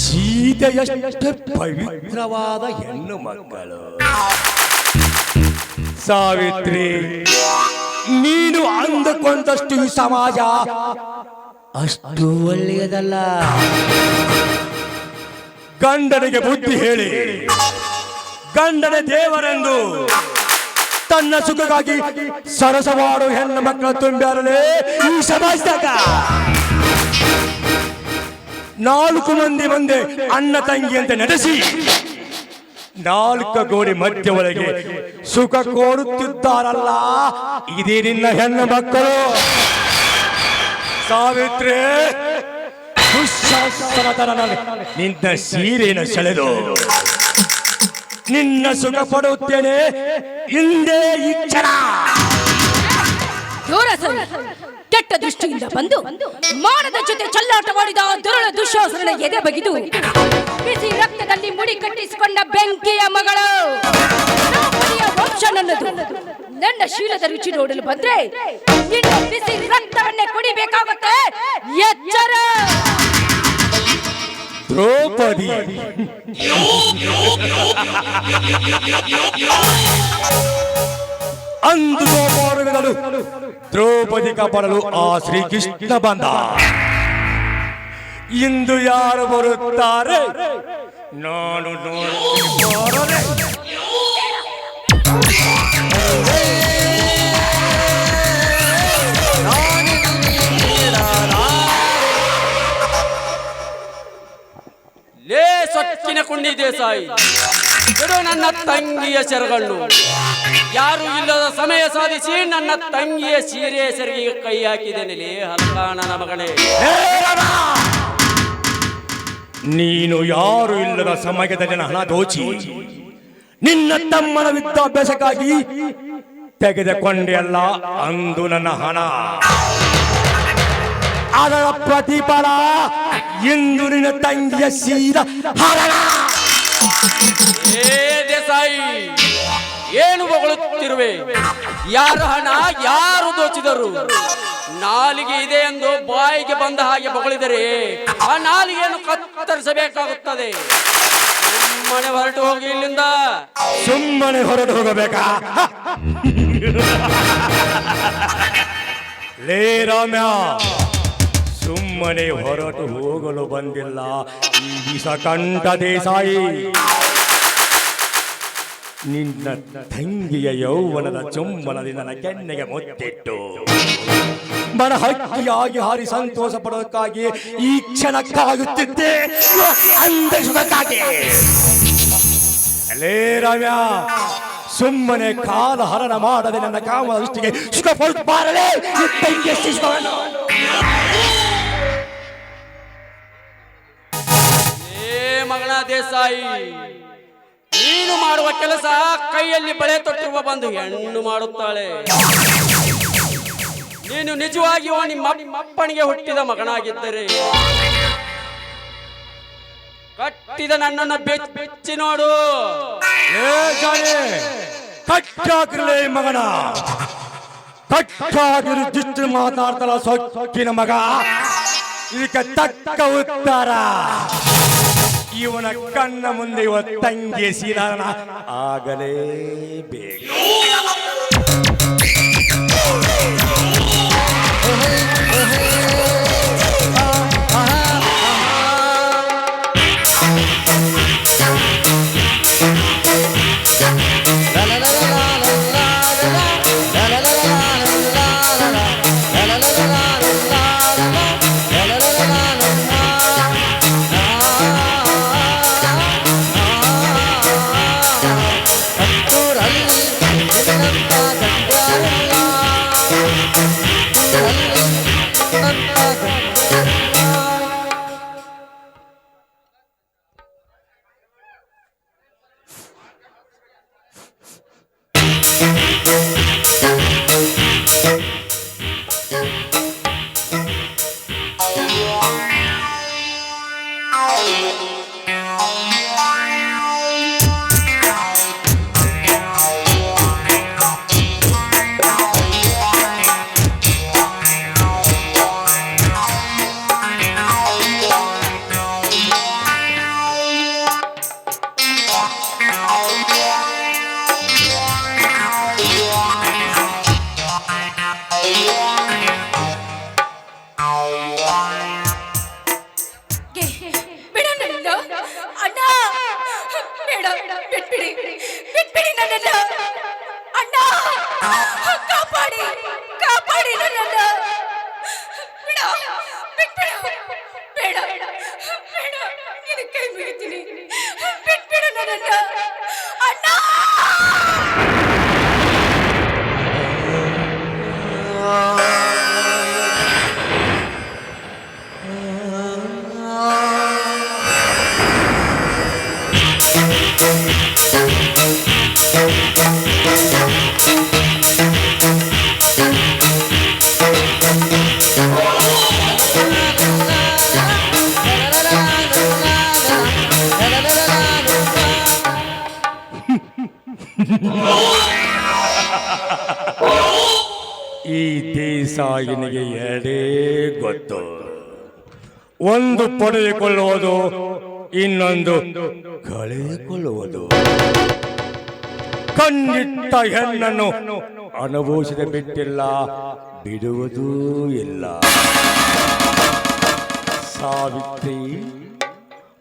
ಸೀತೆಯಷ್ಟೇ ಪವಿತ್ರವಾದ ಹೆಣ್ಣು ಮಕ್ಕಳು. ಸಾವಿತ್ರಿ, ನೀನು ಅಂದುಕೊಂಡಷ್ಟು ಈ ಸಮಾಜ ಅಷ್ಟು ಒಳ್ಳೆಯದಲ್ಲ. ಗಂಡನಿಗೆ ಬುದ್ಧಿ ಹೇಳಿ, ಗಂಡನ ದೇವರೆಂದು ತನ್ನ ಸುಖಕ್ಕಾಗಿ ಸರಸವಾಡು ಹೆಣ್ಣು ಮಕ್ಕಳ ತುಂಬ್ಯಾರಲೇ ಈ ಸಮಾಜದಾಗ. 4 ಮಂದಿ ಮುಂದೆ ಅಣ್ಣ ತಂಗಿ ಅಂತ ನಡೆಸಿ 4 ಗೋಡೆ ಮಧ್ಯ ಒಳಗೆ ಸುಖ ಕೋರುತ್ತಿದ್ದಾರಲ್ಲ, ಇದೇ ನಿನ್ನ ಹೆಣ್ಣು ಮಕ್ಕಳು. ಸಾವಿತ್ರಿ, ದುಶ್ಯಾಸನತನ ನಿನ್ನ ಸೀರೆಯನ್ನು ಸೆಳೆದು ನಿನ್ನ ಸುಖ ಪಡುತ್ತೇನೆ ಹಿಂದೆ ಈ ಕ್ಷಣ. ದೂರ ಸರಿ. ಕೆಟ್ಟ ದೃಷ್ಟಿಯಿಂದ ಬಂದು ಮಾನದ ಜೊತೆ ಚಲ್ಲಾಟವಾಡಿದ ದುರುಳ ದುಶ್ಯಾಸನ ಎದೆ ಬಗಿದು ಬಿಸಿ ರಕ್ತದಲ್ಲಿ ಮುಡಿ ಕಟ್ಟಿಸಿಕೊಂಡ ಬೆಂಕಿಯ ಮಗಳು ದ್ರೌಪದಿಯ ವಂಶ ನನ್ನದು. ನನ್ನ ಶೀಲದ ರುಚಿ ನೋಡಲು ಬಂದ್ರೆ ನಿನ್ನ ಬಿಸಿ ರಕ್ತವನ್ನೇ ಕುಡಿಬೇಕಾಗುತ್ತೆ. ಎಚ್ಚರ. ದ್ರೌಪದಿ ಅಂದು ಮಾರ್ಗದಳು ದ್ರೌಪದಿ ಕಾಪಾಡಲು ಆ ಶ್ರೀಕೃಷ್ಣ ಬಂದ. ಇಂದು ಯಾರು ಬರುತ್ತಾರೆ ನಾನು ನೋಡುತ್ತೇನೆ. ಲೇ ಸೊಕ್ಕಿನ ಕುಂಡಿ ದೇಸಾಯಿ, ಬಿಡು ನನ್ನ ತಂಗಿಯ ಸೆರಗಣ್ಣು. ಯಾರು ಇಲ್ಲದ ಸಮಯ ಸಾಧಿಸಿ ನನ್ನ ತಂಗಿಯ ಸೀರೆ ಸೆರಗಿಗೆ ಕೈ ಹಾಕಿದ್ದೇನೆ. ಲೇ ಹಲ್ಕಾಣನ ಮಗನೇ, ನೀನು ಯಾರು ಇಲ್ಲದ ಸಮಯದಲ್ಲಿ ಹಣ ದೋಚಿ ನಿನ್ನ ತಮ್ಮನ ವಿದ್ಯಾಭ್ಯಾಸಕ್ಕಾಗಿ ತೆಗೆದುಕೊಂಡೆ ಅಲ್ಲ ಅಂದು ನನ್ನ ಹಣ. ಅದರ ಪ್ರತಿಫಲ ಇಂದು ನಿನ್ನ ತಂಗಿಯ ಸೀದ ಹರಣ. ಏ ದೇಸಾಯಿ, ಏನು ಹೊಗಳುತ್ತಿರುವೆ? ಯಾರ ಹಣ ಯಾರು ದೋಚಿದರು? ನಾಲಿಗೆ ಇದೆ ಎಂದು ಬಾಯಿಗೆ ಬಂದ ಹಾಗೆ ಹೊಗಳಿದರೆ ಆ ನಾಲಿಗೆಯನ್ನು ಕತ್ತರಿಸಬೇಕಾಗುತ್ತದೆ. ಸುಮ್ಮನೆ ಹೊರಟು ಹೋಗಿ ಇಲ್ಲಿಂದ. ಸುಮ್ಮನೆ ಹೊರಟು ಹೋಗಬೇಕಾ? ಲೇ ರಾಮ್ಯ, ಸುಮ್ಮನೆ ಹೊರಟು ಹೋಗಲು ಬಂದಿಲ್ಲ ಈ ವಿಷಕಂಠ ದೇಸಾಯಿ. ನಿನ್ನ ತಂಗಿಯ ಯೌವನದ ಚುಂಬನದಿಂದ ನನ್ನ ಕೆನ್ನೆಗೆ ಮುತ್ತಿಟ್ಟು ಮನ ಹಕ್ಕಿಯಾಗಿ ಹಾರಿ ಸಂತೋಷ ಪಡೋದಕ್ಕಾಗಿ ಈ ಕ್ಷಣಕ್ಕಾಗುತ್ತಿದ್ದೆ ಅಂದಕ್ಕಾಗಿ. ಲೇ ರಮ್ಯ, ಸುಮ್ಮನೆ ಕಾಲ ಹರಣ ಮಾಡದೆ ನನ್ನ ಕಾಮದ ದೃಷ್ಟಿಗೆ ಸುಖ ಪಡುತ್ತಾರಲೇ ತಂಗಿಯ ಶಿಶುವನ್ನು. ಏ ಮಗನ ದೇಸಾಯಿ, ನೀನು ಮಾಡುವ ಕೆಲಸ ಕೈಯಲ್ಲಿ ಬಳೆ ತೊಟ್ಟಿರುವ ಬಂದು ಹೆಣ್ಣು ಮಾಡುತ್ತಾಳೆ. ನೀನು ನಿಜವಾಗಿಯೂ ನಿಮ್ಮಪ್ಪನಿಗೆ ಹುಟ್ಟಿದ ಮಗನಾಗಿದ್ದರೆ ಕಟ್ಟಿದ ನನ್ನನ್ನು ಬೆಚ್ಚಿ ನೋಡು. ಕಟ್ಟಾಕಿರಲೇ ಮಗನ, ಕಟ್ಟಾಗಿರು ಜಿಟ್ಟು ಮಾತಾಡ್ತಲ್ಲ ಸೊಕ್ಕಿನ ಮಗ. ಇದಕ್ಕೆ ತಕ್ಕ ಉತ್ತರ ಇವನ ಕಣ್ಣ ಮುಂದೆ ಇವ ತಂಗಿ ಸೀದಾನ ಆಗಲೇಬೇಕು. ಈ ದೇಸಾಯಿನಿಗೆ ಎರಡೇ ಗೊತ್ತು, ಒಂದು ಪಡೆದುಕೊಳ್ಳುವುದು, ಇನ್ನೊಂದು ಕಳೆದುಕೊಳ್ಳುವುದು. ಕಣ್ಣಿಟ್ಟ ಹೆಣ್ಣನ್ನು ಅನುಭವಿಸಿದ ಬಿಟ್ಟಿಲ್ಲ, ಬಿಡುವುದೂ ಇಲ್ಲ. ಸಾವಿತ್ರಿ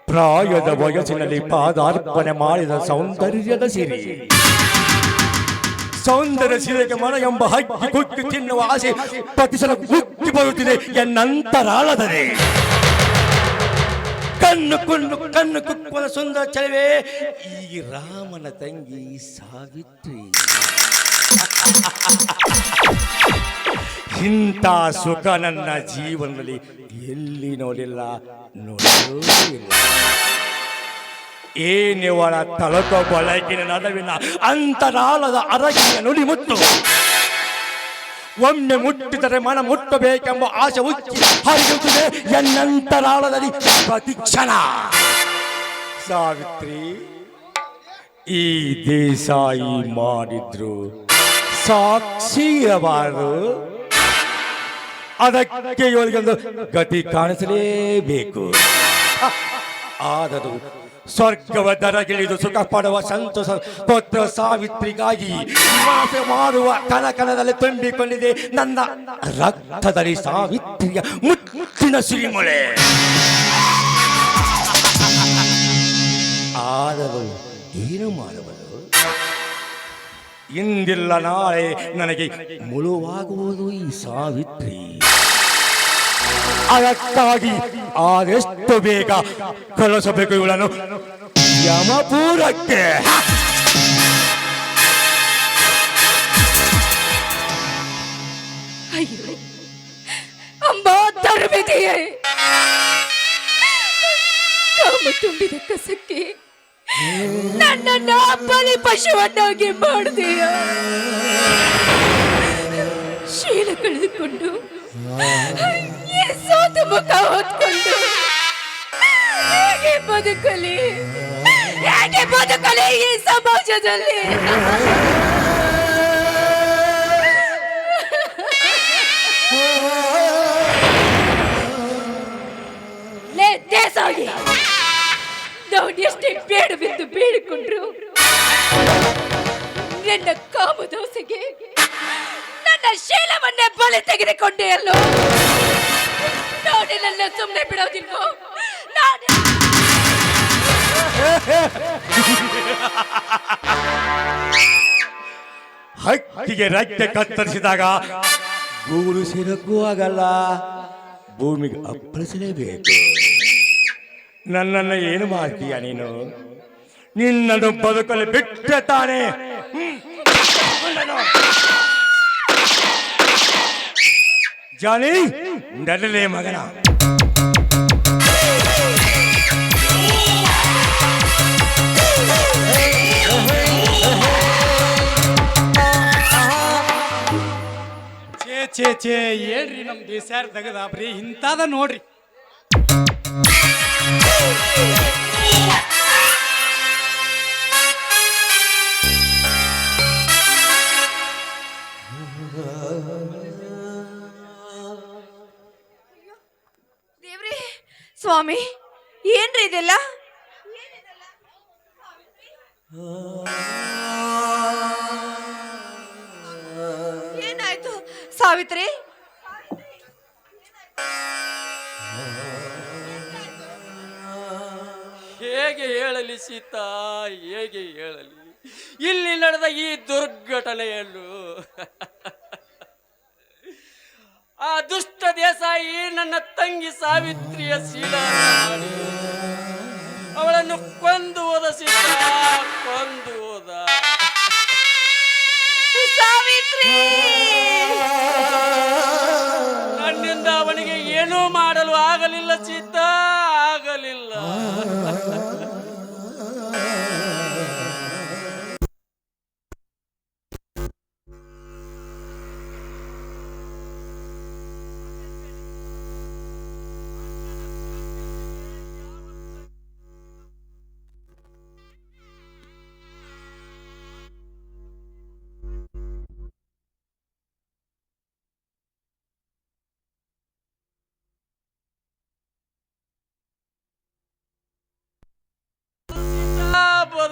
ಪ್ರಾಯದ ವಯಸ್ಸಿನಲ್ಲಿ ಪಾದಾರ್ಪಣೆ ಮಾಡಿದ ಸೌಂದರ್ಯದ ಸಿರಿ. ಸೌಂದರ್ಯ ಸಿರೆಗೆ ಮನ ಎಂಬ ಹಕ್ಕಿ ಕುಕ್ಕಿ ತಿನ್ನುವ ಆಸೆ ಪ್ರತಿಸಲ ಕುಕ್ಕಿ ಬರುತ್ತಿದೆ ಎನ್ನಂತರಾಳದರೆ. ಕಣ್ಣು ಕುಕ್ಕುವ ಸುಂದರ ಚಲವೇ ಈ ರಾಮನ ತಂಗಿ ಸಾವಿತ್ರಿ. ಇಂಥ ಸುಖ ನನ್ನ ಜೀವನದಲ್ಲಿ ಎಲ್ಲಿ ನೋಡಿಲ್ಲ, ನೋಡಲೂ ಇಲ್ಲ. ಏನಿವಳ ತಲಕ ಬಳಕಿನ ನಡುವಿನ ಅಂತರಾಳದ ಅರಗಿನ ನುಡಿಮುತ್ತು. ಒಮ್ಮೆ ಮುಟ್ಟಿದರೆ ಮನ ಮುಟ್ಟಬೇಕೆಂಬ ಆಸೆ ಉಚ್ಚಿ ಹರಿಯುತ್ತಿದೆ ಎನ್ನಂತರಾಳದಲ್ಲಿ ಪ್ರತಿಕ್ಷಣ. ಸಾವಿತ್ರಿ, ಈ ದೇಸಾಯಿ ಮಾಡಿದ್ರು ಸಾಕ್ಷಿಯಬಾರದು. ಅದಕ್ಕೆ ಇವರಿಗೊಂದು ಗತಿ ಕಾಣಿಸಲೇಬೇಕು. ಆದರೂ ಸ್ವರ್ಗವ ದರಗಿಳಿದು ಸುಖ ಪಡುವ ಸಂತೋಷ ಪುತ್ರ ಸಾವಿತ್ರಿಗಾಗಿ ನಿವಾಸ ಮಾಡುವ ಕನಕನದಲ್ಲಿ ತುಂಬಿಕೊಂಡಿದೆ ನನ್ನ ರಕ್ತದಲ್ಲಿ ಸಾವಿತ್ರಿಯ ಮುತ್ತಿನ ಸಿರಿಮೊಳೆ. ಆದರೂ ಏನು ಮಾಡುವುದು? ಇಂದಿಲ್ಲ ನಾಳೆ ನನಗೆ ಮುಳುವಾಗುವುದು ಈ ಸಾವಿತ್ರಿ. ಅದಕ್ಕಾಗಿ ಆದಷ್ಟು ಬೇಗ ಕಳಿಸಬೇಕು ಇವಳನ್ನು ಯಮಪುರಕ್ಕೆ. ಅಯ್ಯೋ ಅಂಬ ತರಬೇತಿಯೇ, ಕಾಮ ತುಂಬಿದ ಕಸಕ್ಕೆ ನನ್ನನ್ನ ಬಲಿ ಪಶುವನ್ನಾಗಿ ಮಾಡಿದೆಯ. ಶೀಲ ಕಳೆದುಕೊಂಡು ಈ ಸೋತು ಮುಖ ಹೊತ್ಕೊಂಡು ಹೇಗೆ ಬದುಕಲಿ, ಹೇಗೆ ಬದುಕಲಿ ಈ ಸಮಾಜದಲ್ಲಿ? ಲೇ ದೇಸಾಯಿ, ನಾವು ಎಷ್ಟೇ ಬೇಡ ಬಿದ್ದು ಬೇಡಿಕೊಂಡ್ರು ನಿನ್ನ ಕಾಮದೋಸೆಗೆ ನನ್ನ ಶೀಲವನ್ನೇ ಬಲಿ ತೆಗೆದುಕೊಂಡೆ ಅಲ್ಲೋ. ನಾನೆಲ್ಲ ಸುಮ್ಮನೆ ಬಿಡೋದಿಲ್ವೋ? ಹಕ್ಕಿಗೆ ರೆಕ್ಕೆ ಕತ್ತರಿಸಿದಾಗ ಗೂಡು ಸಿರಕ್ಕೂ ಆಗಲ್ಲ, ಭೂಮಿಗೆ ಅಪ್ಪಳಿಸಲೇಬೇಕು. ನನ್ನನ್ನು ಏನು ಮಾಡ್ತೀಯ ನೀನು? ನಿನ್ನನ್ನು ಬದುಕಲು ಬಿಟ್ಟೆ ತಾನೆ. ಜಾನಿ, ನಡಲೇ ಮಗನ. ಛೇ ಏನ್ರಿ ನಮ್ಮ ದೇಸಾರ ತೆಗದ ಬರೀ ಇಂಥದ ನೋಡ್ರಿ. ದೇವ್ರಿ, ಸ್ವಾಮಿ, ಏನ್ರಿ ಇದೆಲ್ಲ? ಏನಾಯ್ತು ಸಾವಿತ್ರಿ? ಹೇಗೆ ಹೇಳಲಿ ಸೀತಾ, ಹೇಗೆ ಹೇಳಲಿ ಇಲ್ಲಿ ನಡೆದ ಈ ದುರ್ಘಟನೆಯನ್ನು? ಆ ದುಷ್ಟ ದೇಸಾಯಿ ನನ್ನ ತಂಗಿ ಸಾವಿತ್ರಿಯ ಶೀಲ ಮಾಡಿ ಅವಳನ್ನು ಕೊಂದು ಹೋದ ಸೀತಾ, ಕೊಂದು ಹೋದ. ಸಾವಿತ್ರಿ, ನನ್ನಿಂದ ಅವನಿಗೆ ಏನೂ ಮಾಡಲು ಆಗಲಿಲ್ಲ ಸೀತಾ, ಆಗಲಿಲ್ಲ.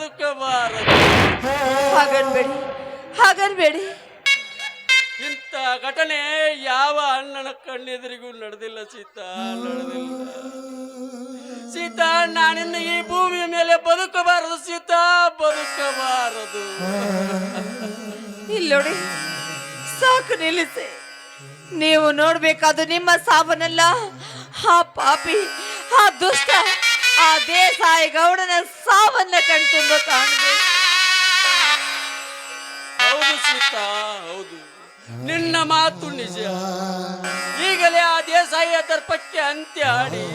ಬದುಕಬಾರದು. ಹಾಗನ್ಬೇಡಿ. ಇಂಥ ಘಟನೆ ಯಾವ ಅಣ್ಣನ ಕಣ್ಣೆದುರಿಗೂ ನಡೆದಿಲ್ಲ ಸೀತಾ, ನಡೆದಿಲ್ಲ ಸೀತಾ. ನಾನಿನ್ನು ಈ ಭೂಮಿಯ ಮೇಲೆ ಬದುಕಬಾರದು ಸೀತಾ, ಬದುಕಬಾರದು. ಇಲ್ಲೋಡಿ, ಸಾಕು ನಿಲ್ಲಿಸಿ. ನೀವು ನೋಡ್ಬೇಕಾದು ನಿಮ್ಮ ಸಾವನ್ನಲ್ಲ, ಆ ಪಾಪಿ, ಆ ದುಷ್ಟ, ಆ ದೇಸಾಯಿ ಗೌಡನ ಸಾವನ್ನ ಕಣ್ತುಂಬ ಕಾಣಬೇಕು. ಹೌದು ಸೀತಾ, ಹೌದು, ನಿನ್ನ ಮಾತು ನಿಜ. ಈಗಲೇ ಆ ದೇಸಾಯಿಯ ದರ್ಪಕ್ಕೆ ಅಂತ್ಯ ಆಡಿ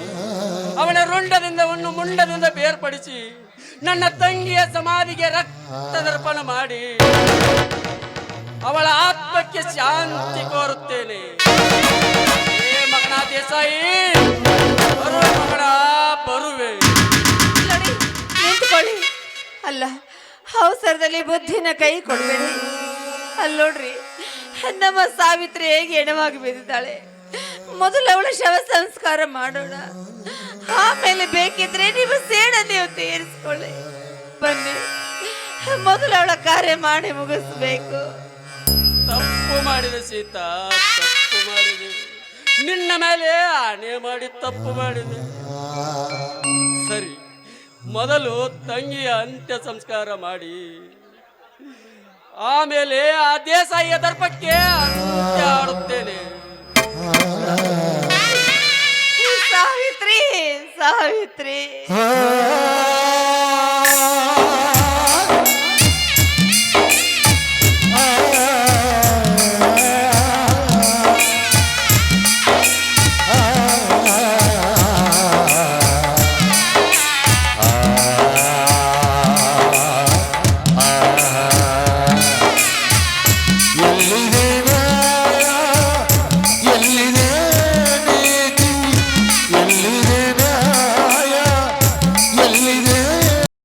ಅವನ ರುಂಡದಿಂದವನ್ನು ಮುಂಡದಿಂದ ಬೇರ್ಪಡಿಸಿ ನನ್ನ ತಂಗಿಯ ಸಮಾಧಿಗೆ ರಕ್ತದರ್ಪಣ ಮಾಡಿ ಅವಳ ಆತ್ಮಕ್ಕೆ ಶಾಂತಿ ಕೋರುತ್ತೇನೆ. ಏ ಮಗನ ದೇಸಾಯಿ, ಬರುವ ಮಗನ, ಬರುವೆ. ನೋಡಿ, ನಿಂತ್ಕೊಳ್ಳಿ. ಅಲ್ಲ, ಅವಸರದಲ್ಲಿ ಬುದ್ಧಿನ ಕೈ ಕೊಡಬೇಡಿ. ಅಲ್ಲೋಡ್ರಿ, ನಮ್ಮ ಸಾವಿತ್ರಿ ಹೇಗೆ ಎಣವಾಗಿ ಬಿದ್ದಿದ್ದಾಳೆ. ಮೊದಲು ಅವಳ ಶವ ಸಂಸ್ಕಾರ ಮಾಡೋಣ, ಆಮೇಲೆ ಬೇಕಿದ್ರೆ ನೀವು ಸೇಡ ನೀವು ತೀರಿಸ್ಕೊಳ್ಳಿ. ಬನ್ನಿ, ಮೊದಲು ಅವಳ ಕಾರ್ಯ ಮಾಡಿ ಮುಗಿಸ್ಬೇಕು. ತಪ್ಪು ಮಾಡಿದೆ ಸೀತಾ, ತಪ್ಪು ಮಾಡಿದೆ. ನಿನ್ನ ಮೇಲೆ ಆಣೆ ಮಾಡಿ ತಪ್ಪು ಮಾಡಿದೆ. ಸರಿ, ಮೊದಲು ತಂಗಿಯ ಅಂತ್ಯ ಸಂಸ್ಕಾರ ಮಾಡಿ ಆಮೇಲೆ ಆ ದೇಸಾಯಿಯ ದರ್ಪಕ್ಕೆ ಅಂತ್ಯ ಆಡುತ್ತೇನೆ. ಸಾವಿತ್ರಿ, ಸಾವಿತ್ರಿ.